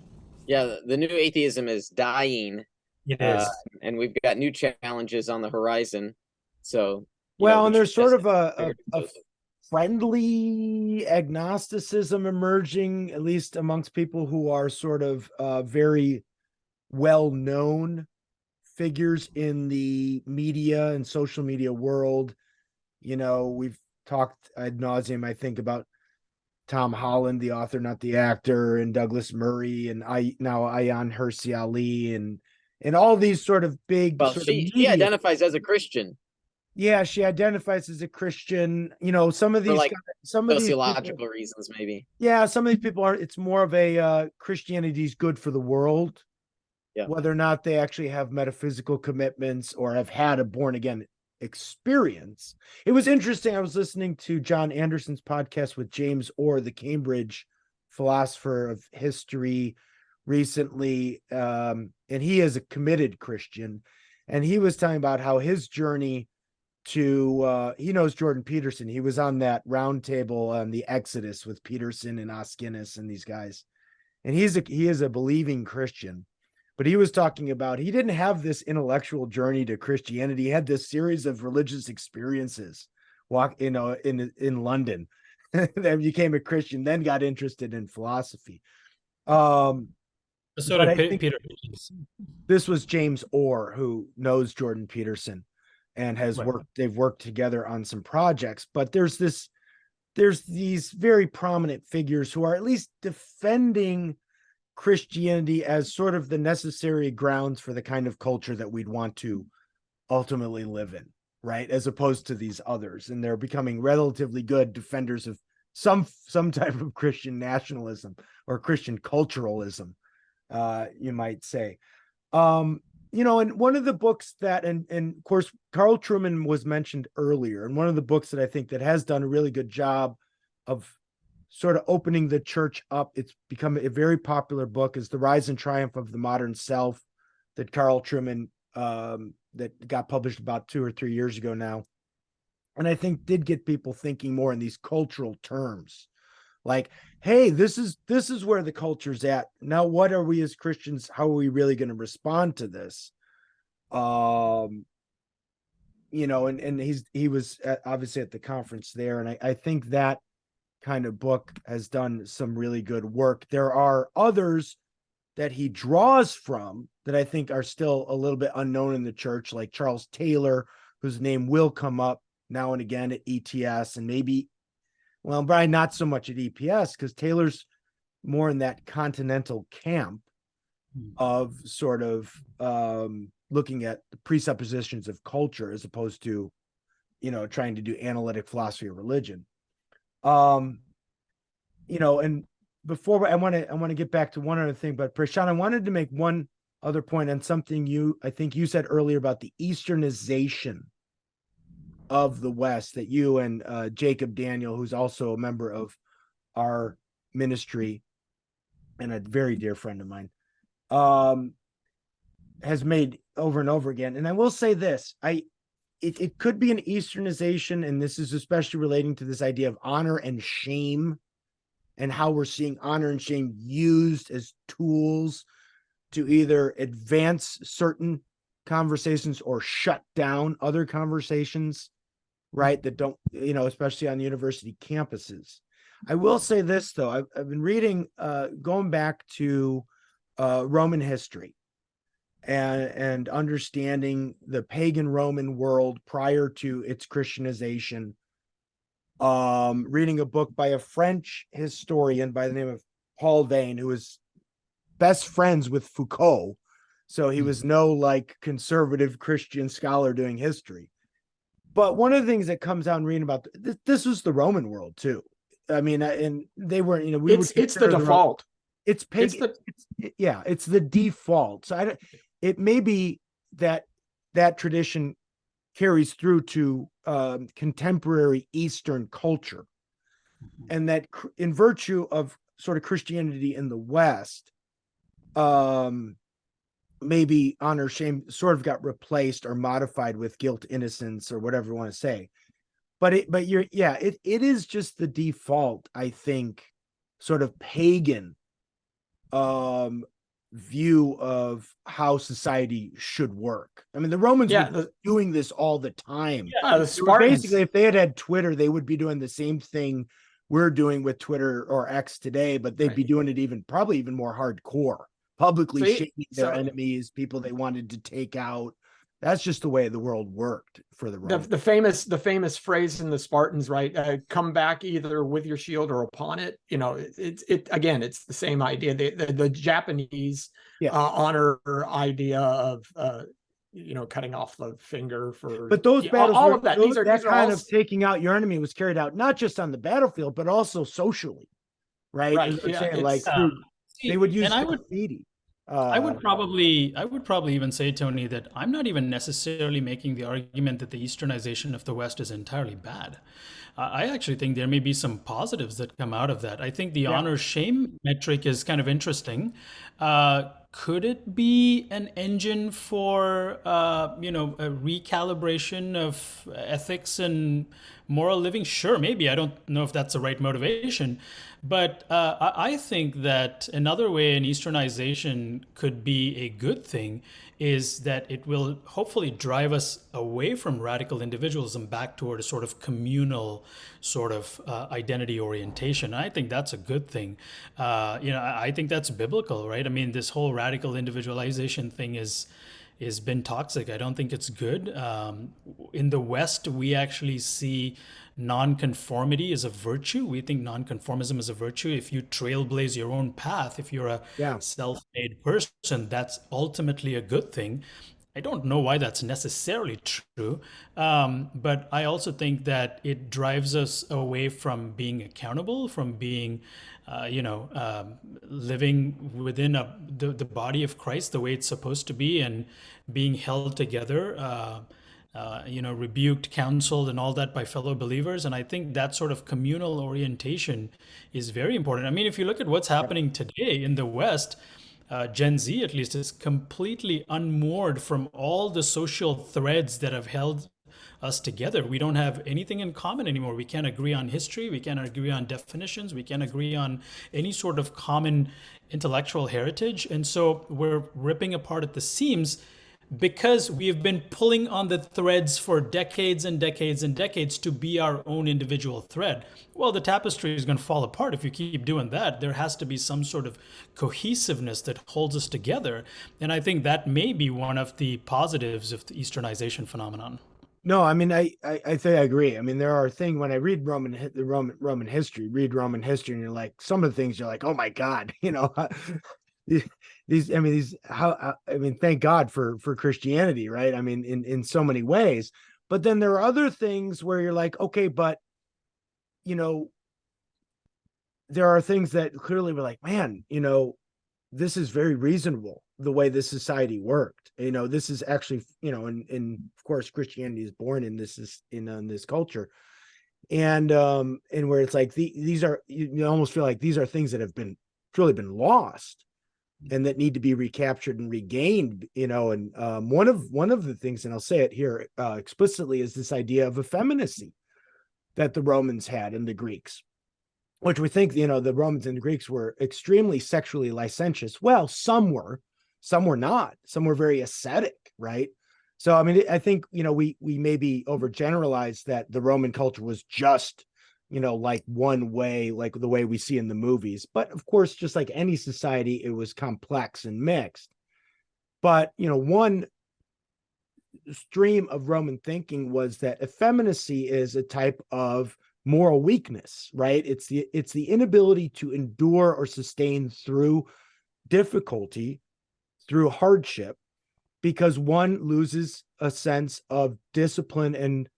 Yeah, the new atheism is dying. It is. And we've got new challenges on the horizon. So, and there's sort of a friendly agnosticism emerging, at least amongst people who are sort of very well-known figures in the media and social media world. We've talked ad nauseum, I think, about Tom Holland, the author, not the actor, and Douglas Murray, and now Ayaan Hirsi Ali, and all these sort of big. Well, she identifies as a Christian. Yeah, she identifies as a Christian. Some of these, some of sociological reasons, maybe. Yeah, some of these people are. It's more of a Christianity is good for the world. Yeah. Whether or not they actually have metaphysical commitments or have had a born again experience. It was interesting. I was listening to John Anderson's podcast with James Orr, the Cambridge philosopher of history, recently, and he is a committed Christian, and he was talking about how his journey to he knows Jordan Peterson. He was on that roundtable on the Exodus with Peterson and Oskinis and these guys, and he is a believing Christian. But he was talking about he didn't have this intellectual journey to Christianity. He had this series of religious experiences, in London. Then became a Christian, then got interested in philosophy. So did Peter. This was James Orr, who knows Jordan Peterson and has worked. They've worked together on some projects. But there's these very prominent figures who are at least defending Christianity as sort of the necessary grounds for the kind of culture that we'd want to ultimately live in, right? As opposed to these others. And they're becoming relatively good defenders of some type of Christian nationalism or Christian culturalism, you might say. And one of the books that, and of course, Carl Trueman was mentioned earlier, and one of the books that I think that has done a really good job of sort of opening the church up, it's become a very popular book, is The Rise and Triumph of the Modern Self, that Carl Trueman, that got published about 2 or 3 years ago now. And I think did get people thinking more in these cultural terms. Like, hey, this is where the culture's at. Now, what are we as Christians? How are we really going to respond to this? And he was obviously at the conference there. And I think that kind of book has done some really good work. There are others that he draws from that I think are still a little bit unknown in the church, like Charles Taylor, whose name will come up now and again at ETS, and maybe, well, probably not so much at EPS, because Taylor's more in that Continental camp of sort of looking at the presuppositions of culture as opposed to, trying to do analytic philosophy of religion. And before I want to get back to one other thing, but Prashanth, I wanted to make one other point on something I think you said earlier about the Easternization of the West, that you and Jacob Daniel, who's also a member of our ministry and a very dear friend of mine, has made over and over again. And I will say this, it could be an Easternization, and this is especially relating to this idea of honor and shame, and how we're seeing honor and shame used as tools to either advance certain conversations or shut down other conversations, right? That don't, especially on university campuses. I will say this, though. I've been reading, going back to Roman history and understanding the pagan Roman world prior to its Christianization. Reading a book by a French historian by the name of Paul Vane, who was best friends with Foucault. So he was no conservative Christian scholar doing history. But one of the things that comes out in reading about this was the Roman world too. I mean, and they were, it's the default. It's pagan. It's the default. So it may be that tradition carries through to contemporary Eastern culture, and that in virtue of sort of Christianity in the West, maybe honor, shame sort of got replaced or modified with guilt, innocence, or whatever you want to say. But it is just the default, I think, sort of pagan view of how society should work. I mean, the Romans were doing this all the time. The Spartans, basically, if they had Twitter, they would be doing the same thing we're doing with Twitter or X today, but they'd be doing it probably even more hardcore, publicly shaming their enemies, people they wanted to take out. That's just the way the world worked for the Romans. The famous phrase in the Spartans, right? Come back either with your shield or upon it. It's the same idea. The Japanese honor idea of cutting off the finger for. But those battles, all of that. These are kind of taking out your enemy was carried out not just on the battlefield, but also socially, right? They would use graffiti. I would probably even say, Tony, that I'm not even necessarily making the argument that the Easternization of the West is entirely bad. I actually think there may be some positives that come out of that. I think the honor shame metric is kind of interesting. Could it be an engine for a recalibration of ethics and moral living? Sure, maybe. I don't know if that's the right motivation. But I think that another way an Easternization could be a good thing is that it will hopefully drive us away from radical individualism back toward a sort of communal sort of identity orientation. I think that's a good thing. I think that's biblical, right? I mean, this whole radical individualization thing has been toxic. I don't think it's good. In the West, we actually see nonconformity as a virtue. We think nonconformism is a virtue. If you trailblaze your own path, if you're a self-made person, that's ultimately a good thing. I don't know why that's necessarily true, but I also think that it drives us away from being accountable, from being, living within the body of Christ the way it's supposed to be, and being held together, rebuked, counseled, and all that by fellow believers. And I think that sort of communal orientation is very important. I mean, if you look at what's happening today in the West, Gen Z at least is completely unmoored from all the social threads that have held us together. We don't have anything in common anymore. We can't agree on history. We can't agree on definitions. We can't agree on any sort of common intellectual heritage. And so we're ripping apart at the seams because we've been pulling on the threads for decades and decades and decades to be our own individual thread. Well, the tapestry is going to fall apart if you keep doing that. There has to be some sort of cohesiveness that holds us together. And I think that may be one of the positives of the Easternization phenomenon. No, I mean, I think I agree. I mean, there are things when I read Roman history, and you're like, some of the things you're like, oh my God, these, I mean, I mean, thank God for Christianity, right? I mean, in so many ways. But then there are other things where you're like, okay, but there are things that clearly were like, man, this is very reasonable the way this society worked. This is actually, and of course Christianity is born in this culture. And where it's like these are, you almost feel like these are things that have been truly been lost and that need to be recaptured and regained, and one of the things, and I'll say it here explicitly, is this idea of effeminacy that the Romans had and the Greeks, which we think, the Romans and the Greeks were extremely sexually licentious. Well, some were not. Some were very ascetic, right? So, I mean, I think, we maybe overgeneralize that the Roman culture was just, like one way, like the way we see in the movies. But of course, just like any society, it was complex and mixed. But, one stream of Roman thinking was that effeminacy is a type of moral weakness, right? It's the inability to endure or sustain through difficulty, through hardship, because one loses a sense of discipline and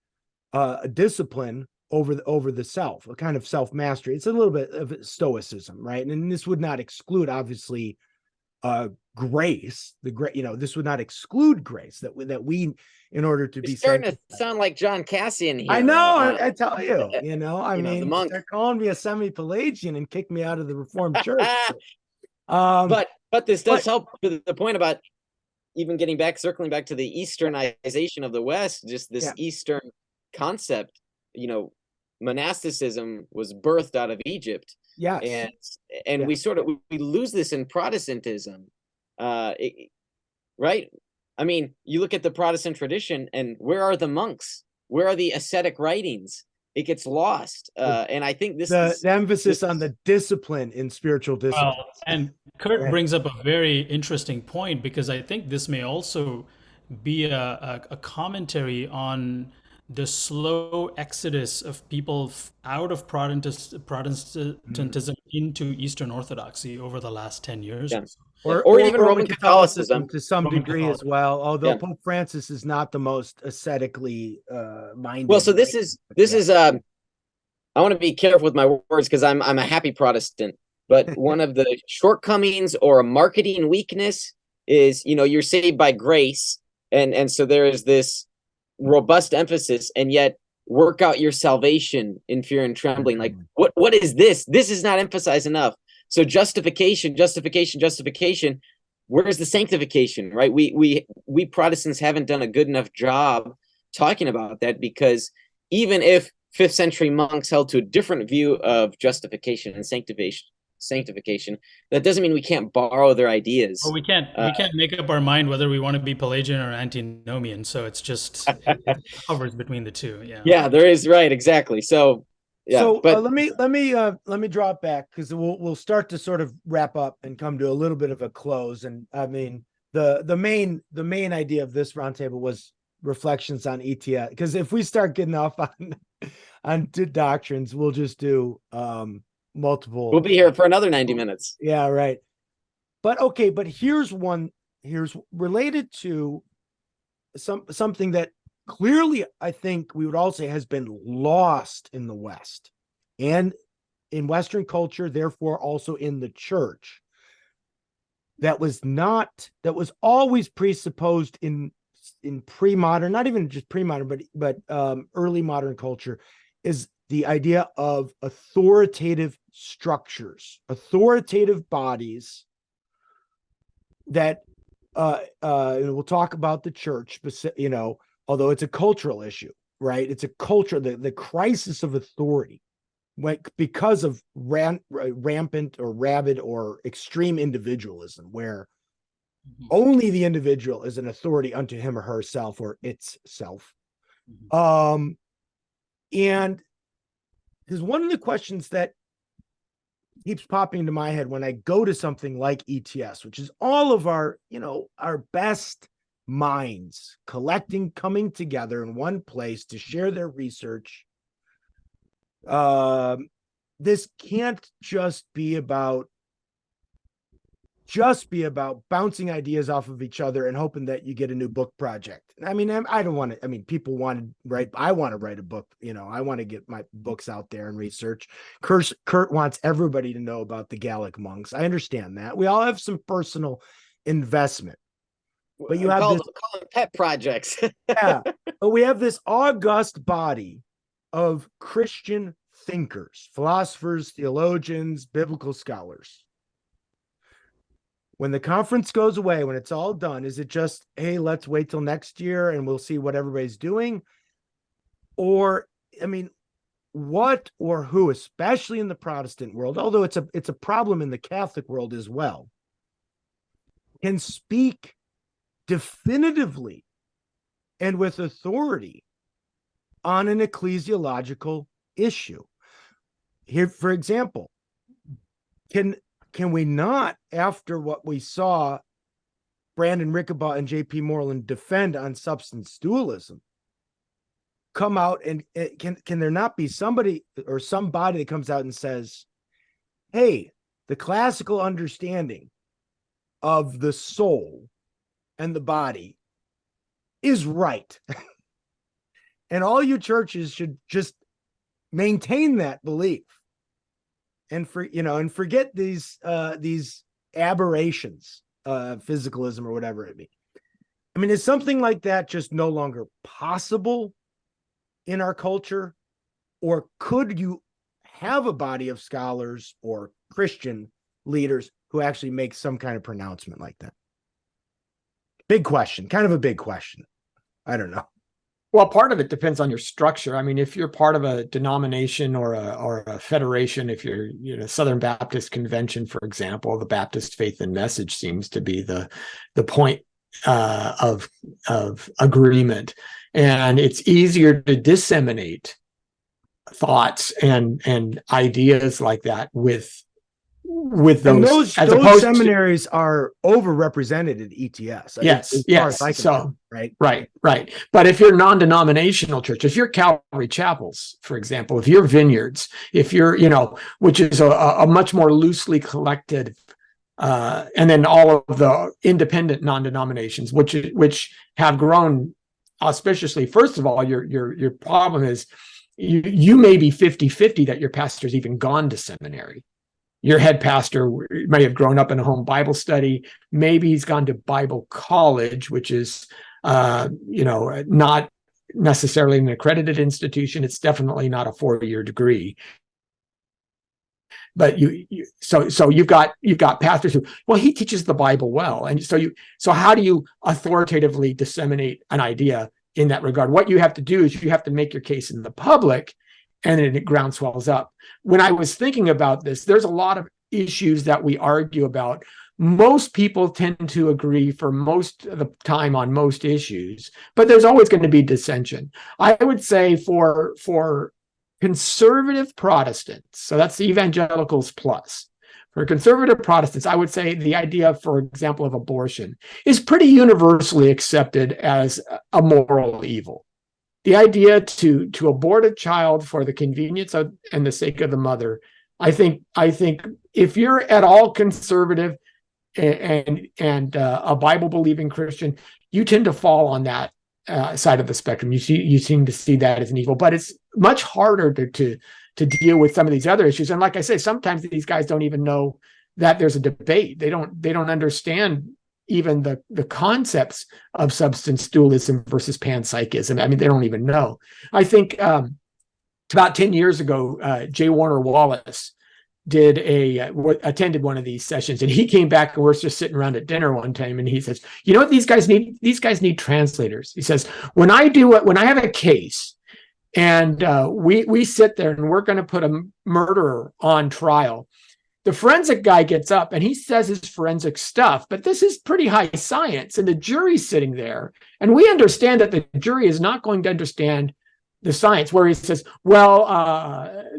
discipline over the self, a kind of self-mastery. It's a little bit of stoicism, right? And this would not exclude, obviously, grace. This would not exclude grace, that we in order to be starting to sound like John Cassian here. I know, I tell you, I mean, the monk. They're calling me a semi-Pelagian and kick me out of the Reformed Church. But this does help to the point about even circling back to the Easternization of the West, just this Eastern concept. Monasticism was birthed out of Egypt. Yes. And we lose this in Protestantism, right? I mean, you look at the Protestant tradition, and where are the monks? Where are the ascetic writings? It gets lost. And I think the emphasis on the discipline in spiritual discipline. Well, and Kurt brings up a very interesting point, because I think this may also be a commentary on the slow exodus of people out of Protestantism into Eastern Orthodoxy over the last 10 years. Yeah. Or even Roman Catholicism to some degree as well, although Pope Francis is not the most ascetically minded. Well, so this is I want to be careful with my words, because I'm a happy Protestant, but one of the shortcomings or a marketing weakness is, you're saved by grace, and so there is this robust emphasis, and yet work out your salvation in fear and trembling. Like, what is this? This is not emphasized enough. So justification. Where's the sanctification, right? We Protestants haven't done a good enough job talking about that, because even if 5th century monks held to a different view of justification and sanctification, that doesn't mean we can't borrow their ideas. Well, we can't make up our mind whether we want to be Pelagian or antinomian. So it's just it hovers between the two. Yeah, there is, right, exactly. So but let me draw it back, because we'll start to sort of wrap up and come to a little bit of a close. And I mean, the main idea of this roundtable was reflections on ETS, because if we start getting off on doctrines, we'll just do multiple. We'll be here for another 90 minutes. Yeah, right. But here's related to something that clearly, I think we would all say has been lost in the West and in Western culture, therefore also in the church. That was always presupposed in pre-modern, not even just pre-modern, but early modern culture, is the idea of authoritative structures, authoritative bodies that we'll talk about the church, although it's a cultural issue, right? It's a culture, the crisis of authority, because of rampant or rabid or extreme individualism, where only the individual is an authority unto him or herself or itself. And because one of the questions that keeps popping into my head when I go to something like ETS, which is all of our best minds coming together in one place to share their research. This can't just be about bouncing ideas off of each other and hoping that you get a new book project. I mean, I don't want to, I mean, people want to write, I want to write a book, I want to get my books out there and research. Kurt wants everybody to know about the Gallic monks. I understand that. We all have some personal investment. But you have call them pet projects. Yeah, but we have this august body of Christian thinkers, philosophers, theologians, biblical scholars. When the conference goes away, when it's all done, is it just, hey, let's wait till next year and we'll see what everybody's doing? Or, I mean, what or who, especially in the Protestant world, although it's a problem in the Catholic world as well, can speak definitively and with authority on an ecclesiological issue? Here, for example, can we not, after what we saw Brandon Rickabaugh and J.P. Moreland defend on substance dualism, come out and can there not be somebody or somebody that comes out and says, hey, the classical understanding of the soul and the body is right. And all you churches should just maintain that belief and forget these aberrations, physicalism or whatever it be. I mean, is something like that just no longer possible in our culture? Or could you have a body of scholars or Christian leaders who actually make some kind of pronouncement like that? Big question, kind of a big question. I don't know. Well, part of it depends on your structure. I mean, if you're part of a denomination or a federation, if you're, Southern Baptist Convention, for example, the Baptist Faith and Message seems to be the point of agreement, and it's easier to disseminate thoughts and ideas like that with those seminaries are overrepresented at ETS. Yes. So, right. But if you're non-denominational church, if you're Calvary chapels, for example, if you're vineyards, if you're, which is a much more loosely collected, and then all of the independent non-denominations, which have grown auspiciously. First of all, your problem is you may be 50-50 that your pastor's even gone to seminary. Your head pastor may have grown up in a home Bible study. Maybe he's gone to Bible college, which is, not necessarily an accredited institution. It's definitely not a 4-year degree. But so you've got pastors who, well, he teaches the Bible well, and so how do you authoritatively disseminate an idea in that regard? What you have to do is you have to make your case in the public, and then it groundswells up. When I was thinking about this, there's a lot of issues that we argue about. Most people tend to agree for most of the time on most issues, but there's always going to be dissension. I would say for conservative Protestants, so that's the evangelicals plus. For conservative Protestants, I would say the idea, for example, of abortion is pretty universally accepted as a moral evil. The idea to abort a child for the convenience of and the sake of the mother, I think if you're at all conservative and a Bible believing Christian, you tend to fall on that side of the spectrum. You seem to see that as an evil, but it's much harder to deal with some of these other issues. And like I say, sometimes these guys don't even know that there's a debate. They don't understand even the concepts of substance dualism versus panpsychism. I mean, they don't even know. I think about 10 years ago, J. Warner Wallace attended one of these sessions, and he came back and we're just sitting around at dinner one time, and he says, you know what these guys need? These guys need translators. He says, when I have a case and we sit there and we're going to put a murderer on trial, the forensic guy gets up and he says his forensic stuff, but this is pretty high science, and the jury's sitting there, and we understand that the jury is not going to understand the science, where he says, well,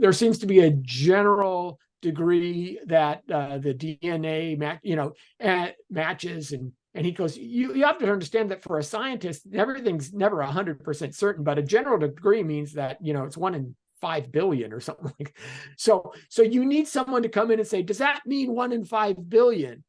there seems to be a general degree that the DNA matches, and And he goes, you have to understand that for a scientist, everything's never 100% certain, but a general degree means that, it's 1 in 5 billion or something like that. So you need someone to come in and say, does that mean 1 in 5 billion?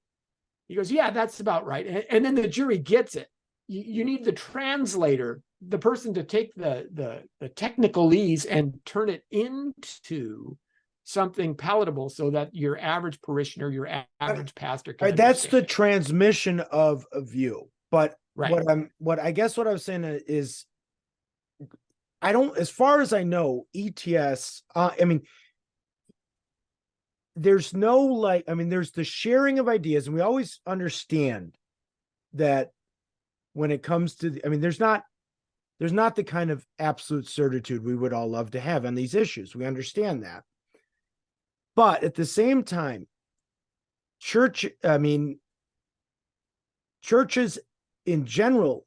He goes, yeah, that's about right. And then the jury gets it. You need the translator, the person to take the technicalese and turn it into something palatable so that your average parishioner, your average pastor can That's the understand. transmission of a view. But Right. what I was saying is, I don't, as far as I know, ETS, there's no there's the sharing of ideas, and we always understand that when it comes to there's not the kind of absolute certitude we would all love to have on these issues. We understand that. But at the same time, churches in general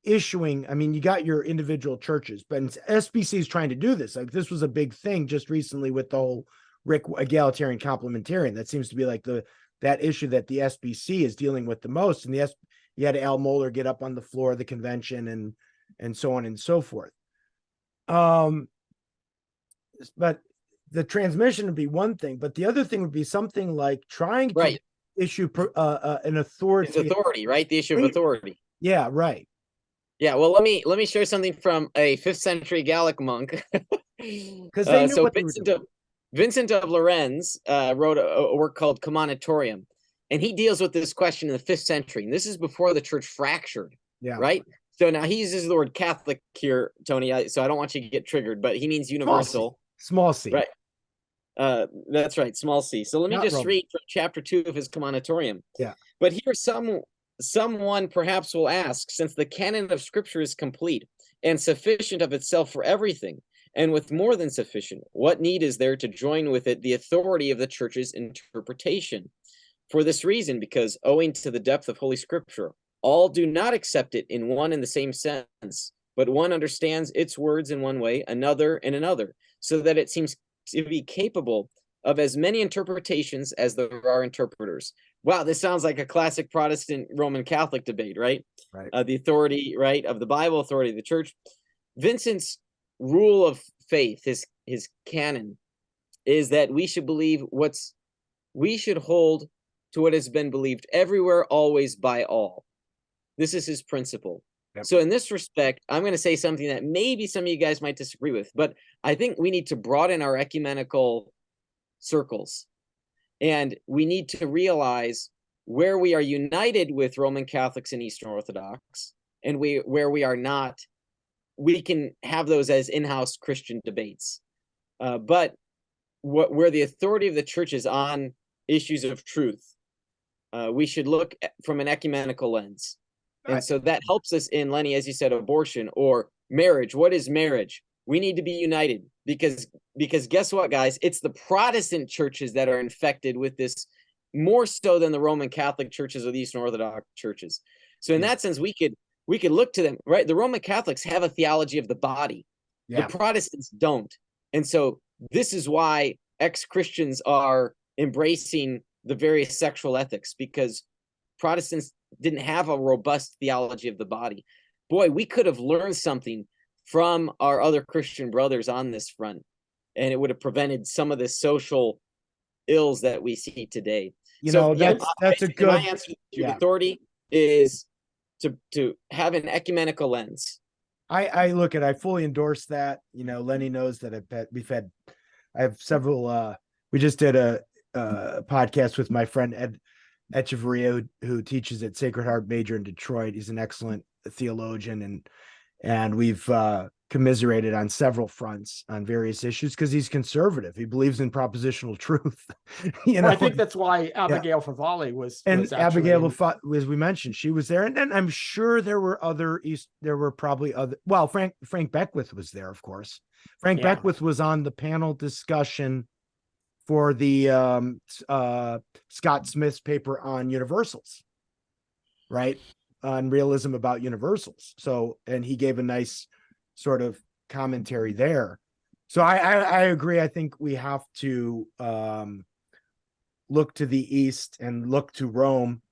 issuing, you got your individual churches, but SBC is trying to do this. Like, this was a big thing just recently with the whole egalitarian complementarian. That seems to be like that issue that the SBC is dealing with the most. And you had Al Mohler get up on the floor of the convention and so on and so forth. But the transmission would be one thing, but the other thing would be something like trying to issue an authority. It's authority, right? The issue of authority. Yeah, right. Yeah, well, let me share something from a 5th century Gallic monk. Because they knew what Vincent of Lorenz wrote a work called Commonitorium, and he deals with this question in the 5th century. And this is before the church fractured, right? So now he uses the word Catholic here, Tony, so I don't want you to get triggered, but he means universal. Small c. Right. That's right, small c. So let me just read from chapter 2 of his Commonitorium. Yeah. But here someone perhaps will ask, since the canon of Scripture is complete and sufficient of itself for everything, and with more than sufficient, what need is there to join with it the authority of the church's interpretation? For this reason, because owing to the depth of Holy Scripture, all do not accept it in one and the same sense, but one understands its words in one way, another in another, so that it seems to be capable of as many interpretations as there are interpreters. Wow, this sounds like a classic Protestant Roman Catholic debate, right? Right. The authority, right, of the Bible, authority of the church. Vincent's rule of faith, his canon, is that we should hold to what has been believed everywhere, always, by all. This is his principle. Yep. So in this respect, I'm going to say something that maybe some of you guys might disagree with, but I think we need to broaden our ecumenical circles. And we need to realize where we are united with Roman Catholics and Eastern Orthodox, and where we are not, we can have those as in-house Christian debates. But where the authority of the church is on issues of truth, we should look from an ecumenical lens. And so that helps us in, Lenny, as you said, abortion or marriage. What is marriage? We need to be united because guess what, guys? It's the Protestant churches that are infected with this more so than the Roman Catholic churches or the Eastern Orthodox churches. So in that sense, we could look to them, right? The Roman Catholics have a theology of the body. Yeah. The Protestants don't. And so this is why ex-Christians are embracing the various sexual ethics, because Protestants didn't have a robust theology of the body. Boy, we could have learned something from our other Christian brothers on this front, and it would have prevented some of the social ills that we see today. That's a good. My answer to authority is to have an ecumenical lens. I fully endorse that. Lenny knows that I have several. We just did a podcast with my friend Ed Echeverria, who teaches at Sacred Heart Major in Detroit. He's an excellent theologian, and we've commiserated on several fronts on various issues because he's conservative. He believes in propositional truth. I think that's why Abigail Favale was. Abigail, as we mentioned, she was there, and then I'm sure there were probably other. Well, Frank Beckwith was there, of course. Frank Beckwith was on the panel discussion for the Scott Smith's paper on universals, right? On realism about universals. So, and he gave a nice sort of commentary there. So I agree. I think we have to look to the East and look to Rome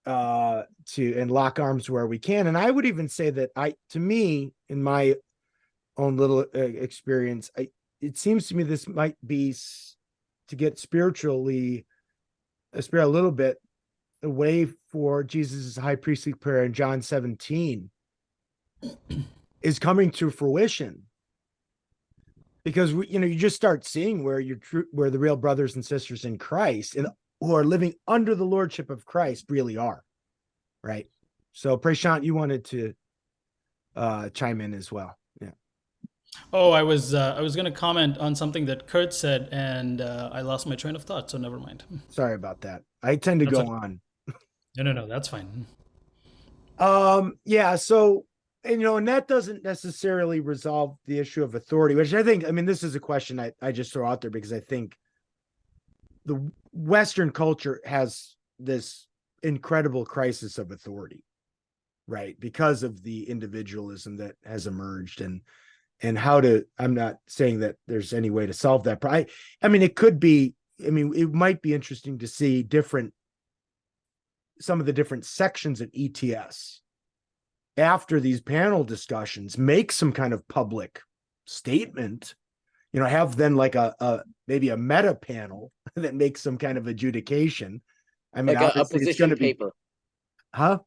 and lock arms where we can. And I would even say that to me, in my own little experience, it seems to me this might be to get spiritually a little bit away for Jesus' high priestly prayer in John 17 is coming to fruition. Because you just start seeing where where the real brothers and sisters in Christ and who are living under the lordship of Christ really are, right? So, Prashanth, you wanted to chime in as well. Yeah. Oh, I was going to comment on something that Kurt said, and I lost my train of thought. So never mind. Sorry about that. I tend to That's go okay. on. No, that's fine. Yeah. So, and that doesn't necessarily resolve the issue of authority, which I mean, this is a question I just throw out there because I think the Western culture has this incredible crisis of authority, right? Because of the individualism that has emerged and I'm not saying that there's any way to solve that. But I mean, it could be, it might be interesting to see some of the different sections of ETS after these panel discussions make some kind of public statement, have then like maybe a meta panel that makes some kind of adjudication. I mean, like a position paper. Huh?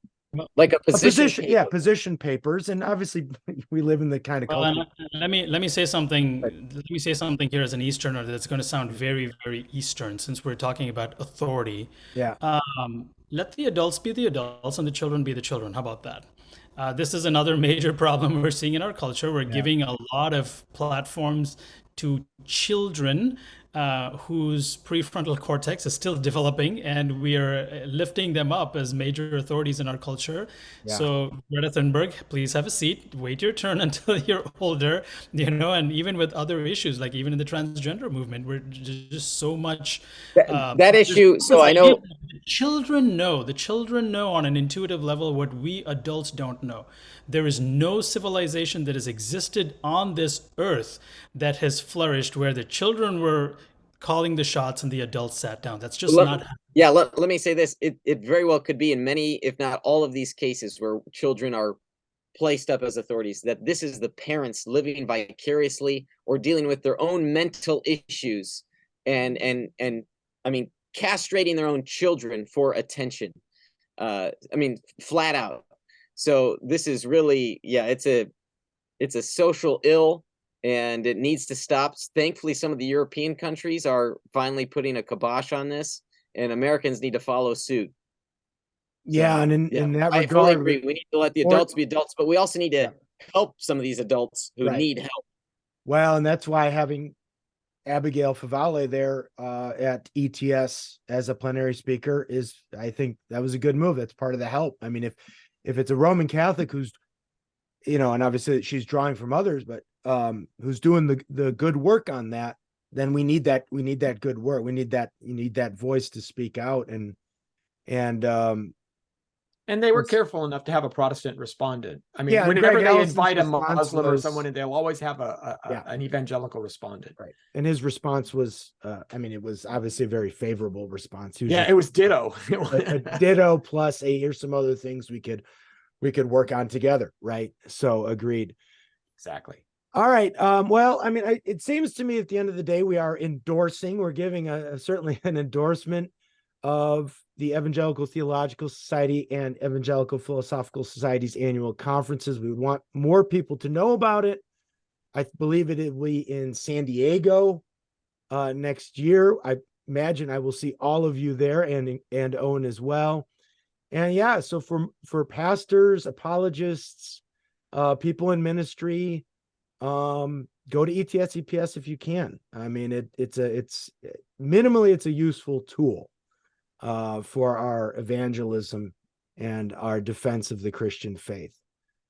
Like a position paper. Yeah, position papers. And obviously we live in the kind of culture. Let me say something. Let me say something here as an Easterner that's going to sound very, very Eastern, since we're talking about authority. Yeah. Let the adults be the adults and the children be the children. How about that? This is another major problem we're seeing in our culture. We're giving a lot of platforms to children whose prefrontal cortex is still developing, and we are lifting them up as major authorities in our culture. Yeah. So Greta Thunberg, please have a seat, wait your turn until you're older, and even with other issues, like even in the transgender movement, we're just so much that issue. So I know the children know on an intuitive level what we adults don't know. There is no civilization that has existed on this earth that has flourished where the children were calling the shots and the adults sat down. That's just not happening. Yeah, let me say this. It very well could be in many, if not all of these cases where children are placed up as authorities, that this is the parents living vicariously or dealing with their own mental issues and I mean, castrating their own children for attention. I mean, flat out. So this is really, it's a social ill, and it needs to stop. Thankfully, some of the European countries are finally putting a kibosh on this, and Americans need to follow suit. Yeah, so, and in that regard, I fully agree. We need to let the adults be adults, but we also need to help some of these adults who need help. Well, and that's why having Abigail Favale there at ETS as a plenary speaker I think that was a good move. That's part of the help. I mean, if it's a Roman Catholic who's, and obviously she's drawing from others, but who's doing the good work on that, then we need that good work. You need that voice to speak out. And they were careful enough to have a Protestant respondent. I mean, whenever they invite a Muslim or someone, they'll always have an evangelical respondent. Right. And his response was, it was obviously a very favorable response. It was ditto. a ditto plus, hey, here's some other things we could work on together. Right. So agreed. Exactly. All right. Well, I mean, it seems to me at the end of the day, we're giving certainly an endorsement of the Evangelical Theological Society and Evangelical Philosophical Society's annual conferences. We want more people to know about it. I believe it will be in San Diego next year. I imagine I will see all of you there, and Owen as well. And so for pastors, apologists, people in ministry, go to ETS, EPS if you can. I mean, it's minimally a useful tool for our evangelism and our defense of the Christian faith.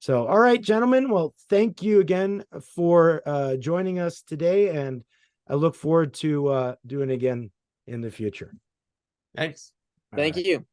So, all right, gentlemen. Well, thank you again for joining us today, and I look forward to doing it again in the future. Thanks. Thank you.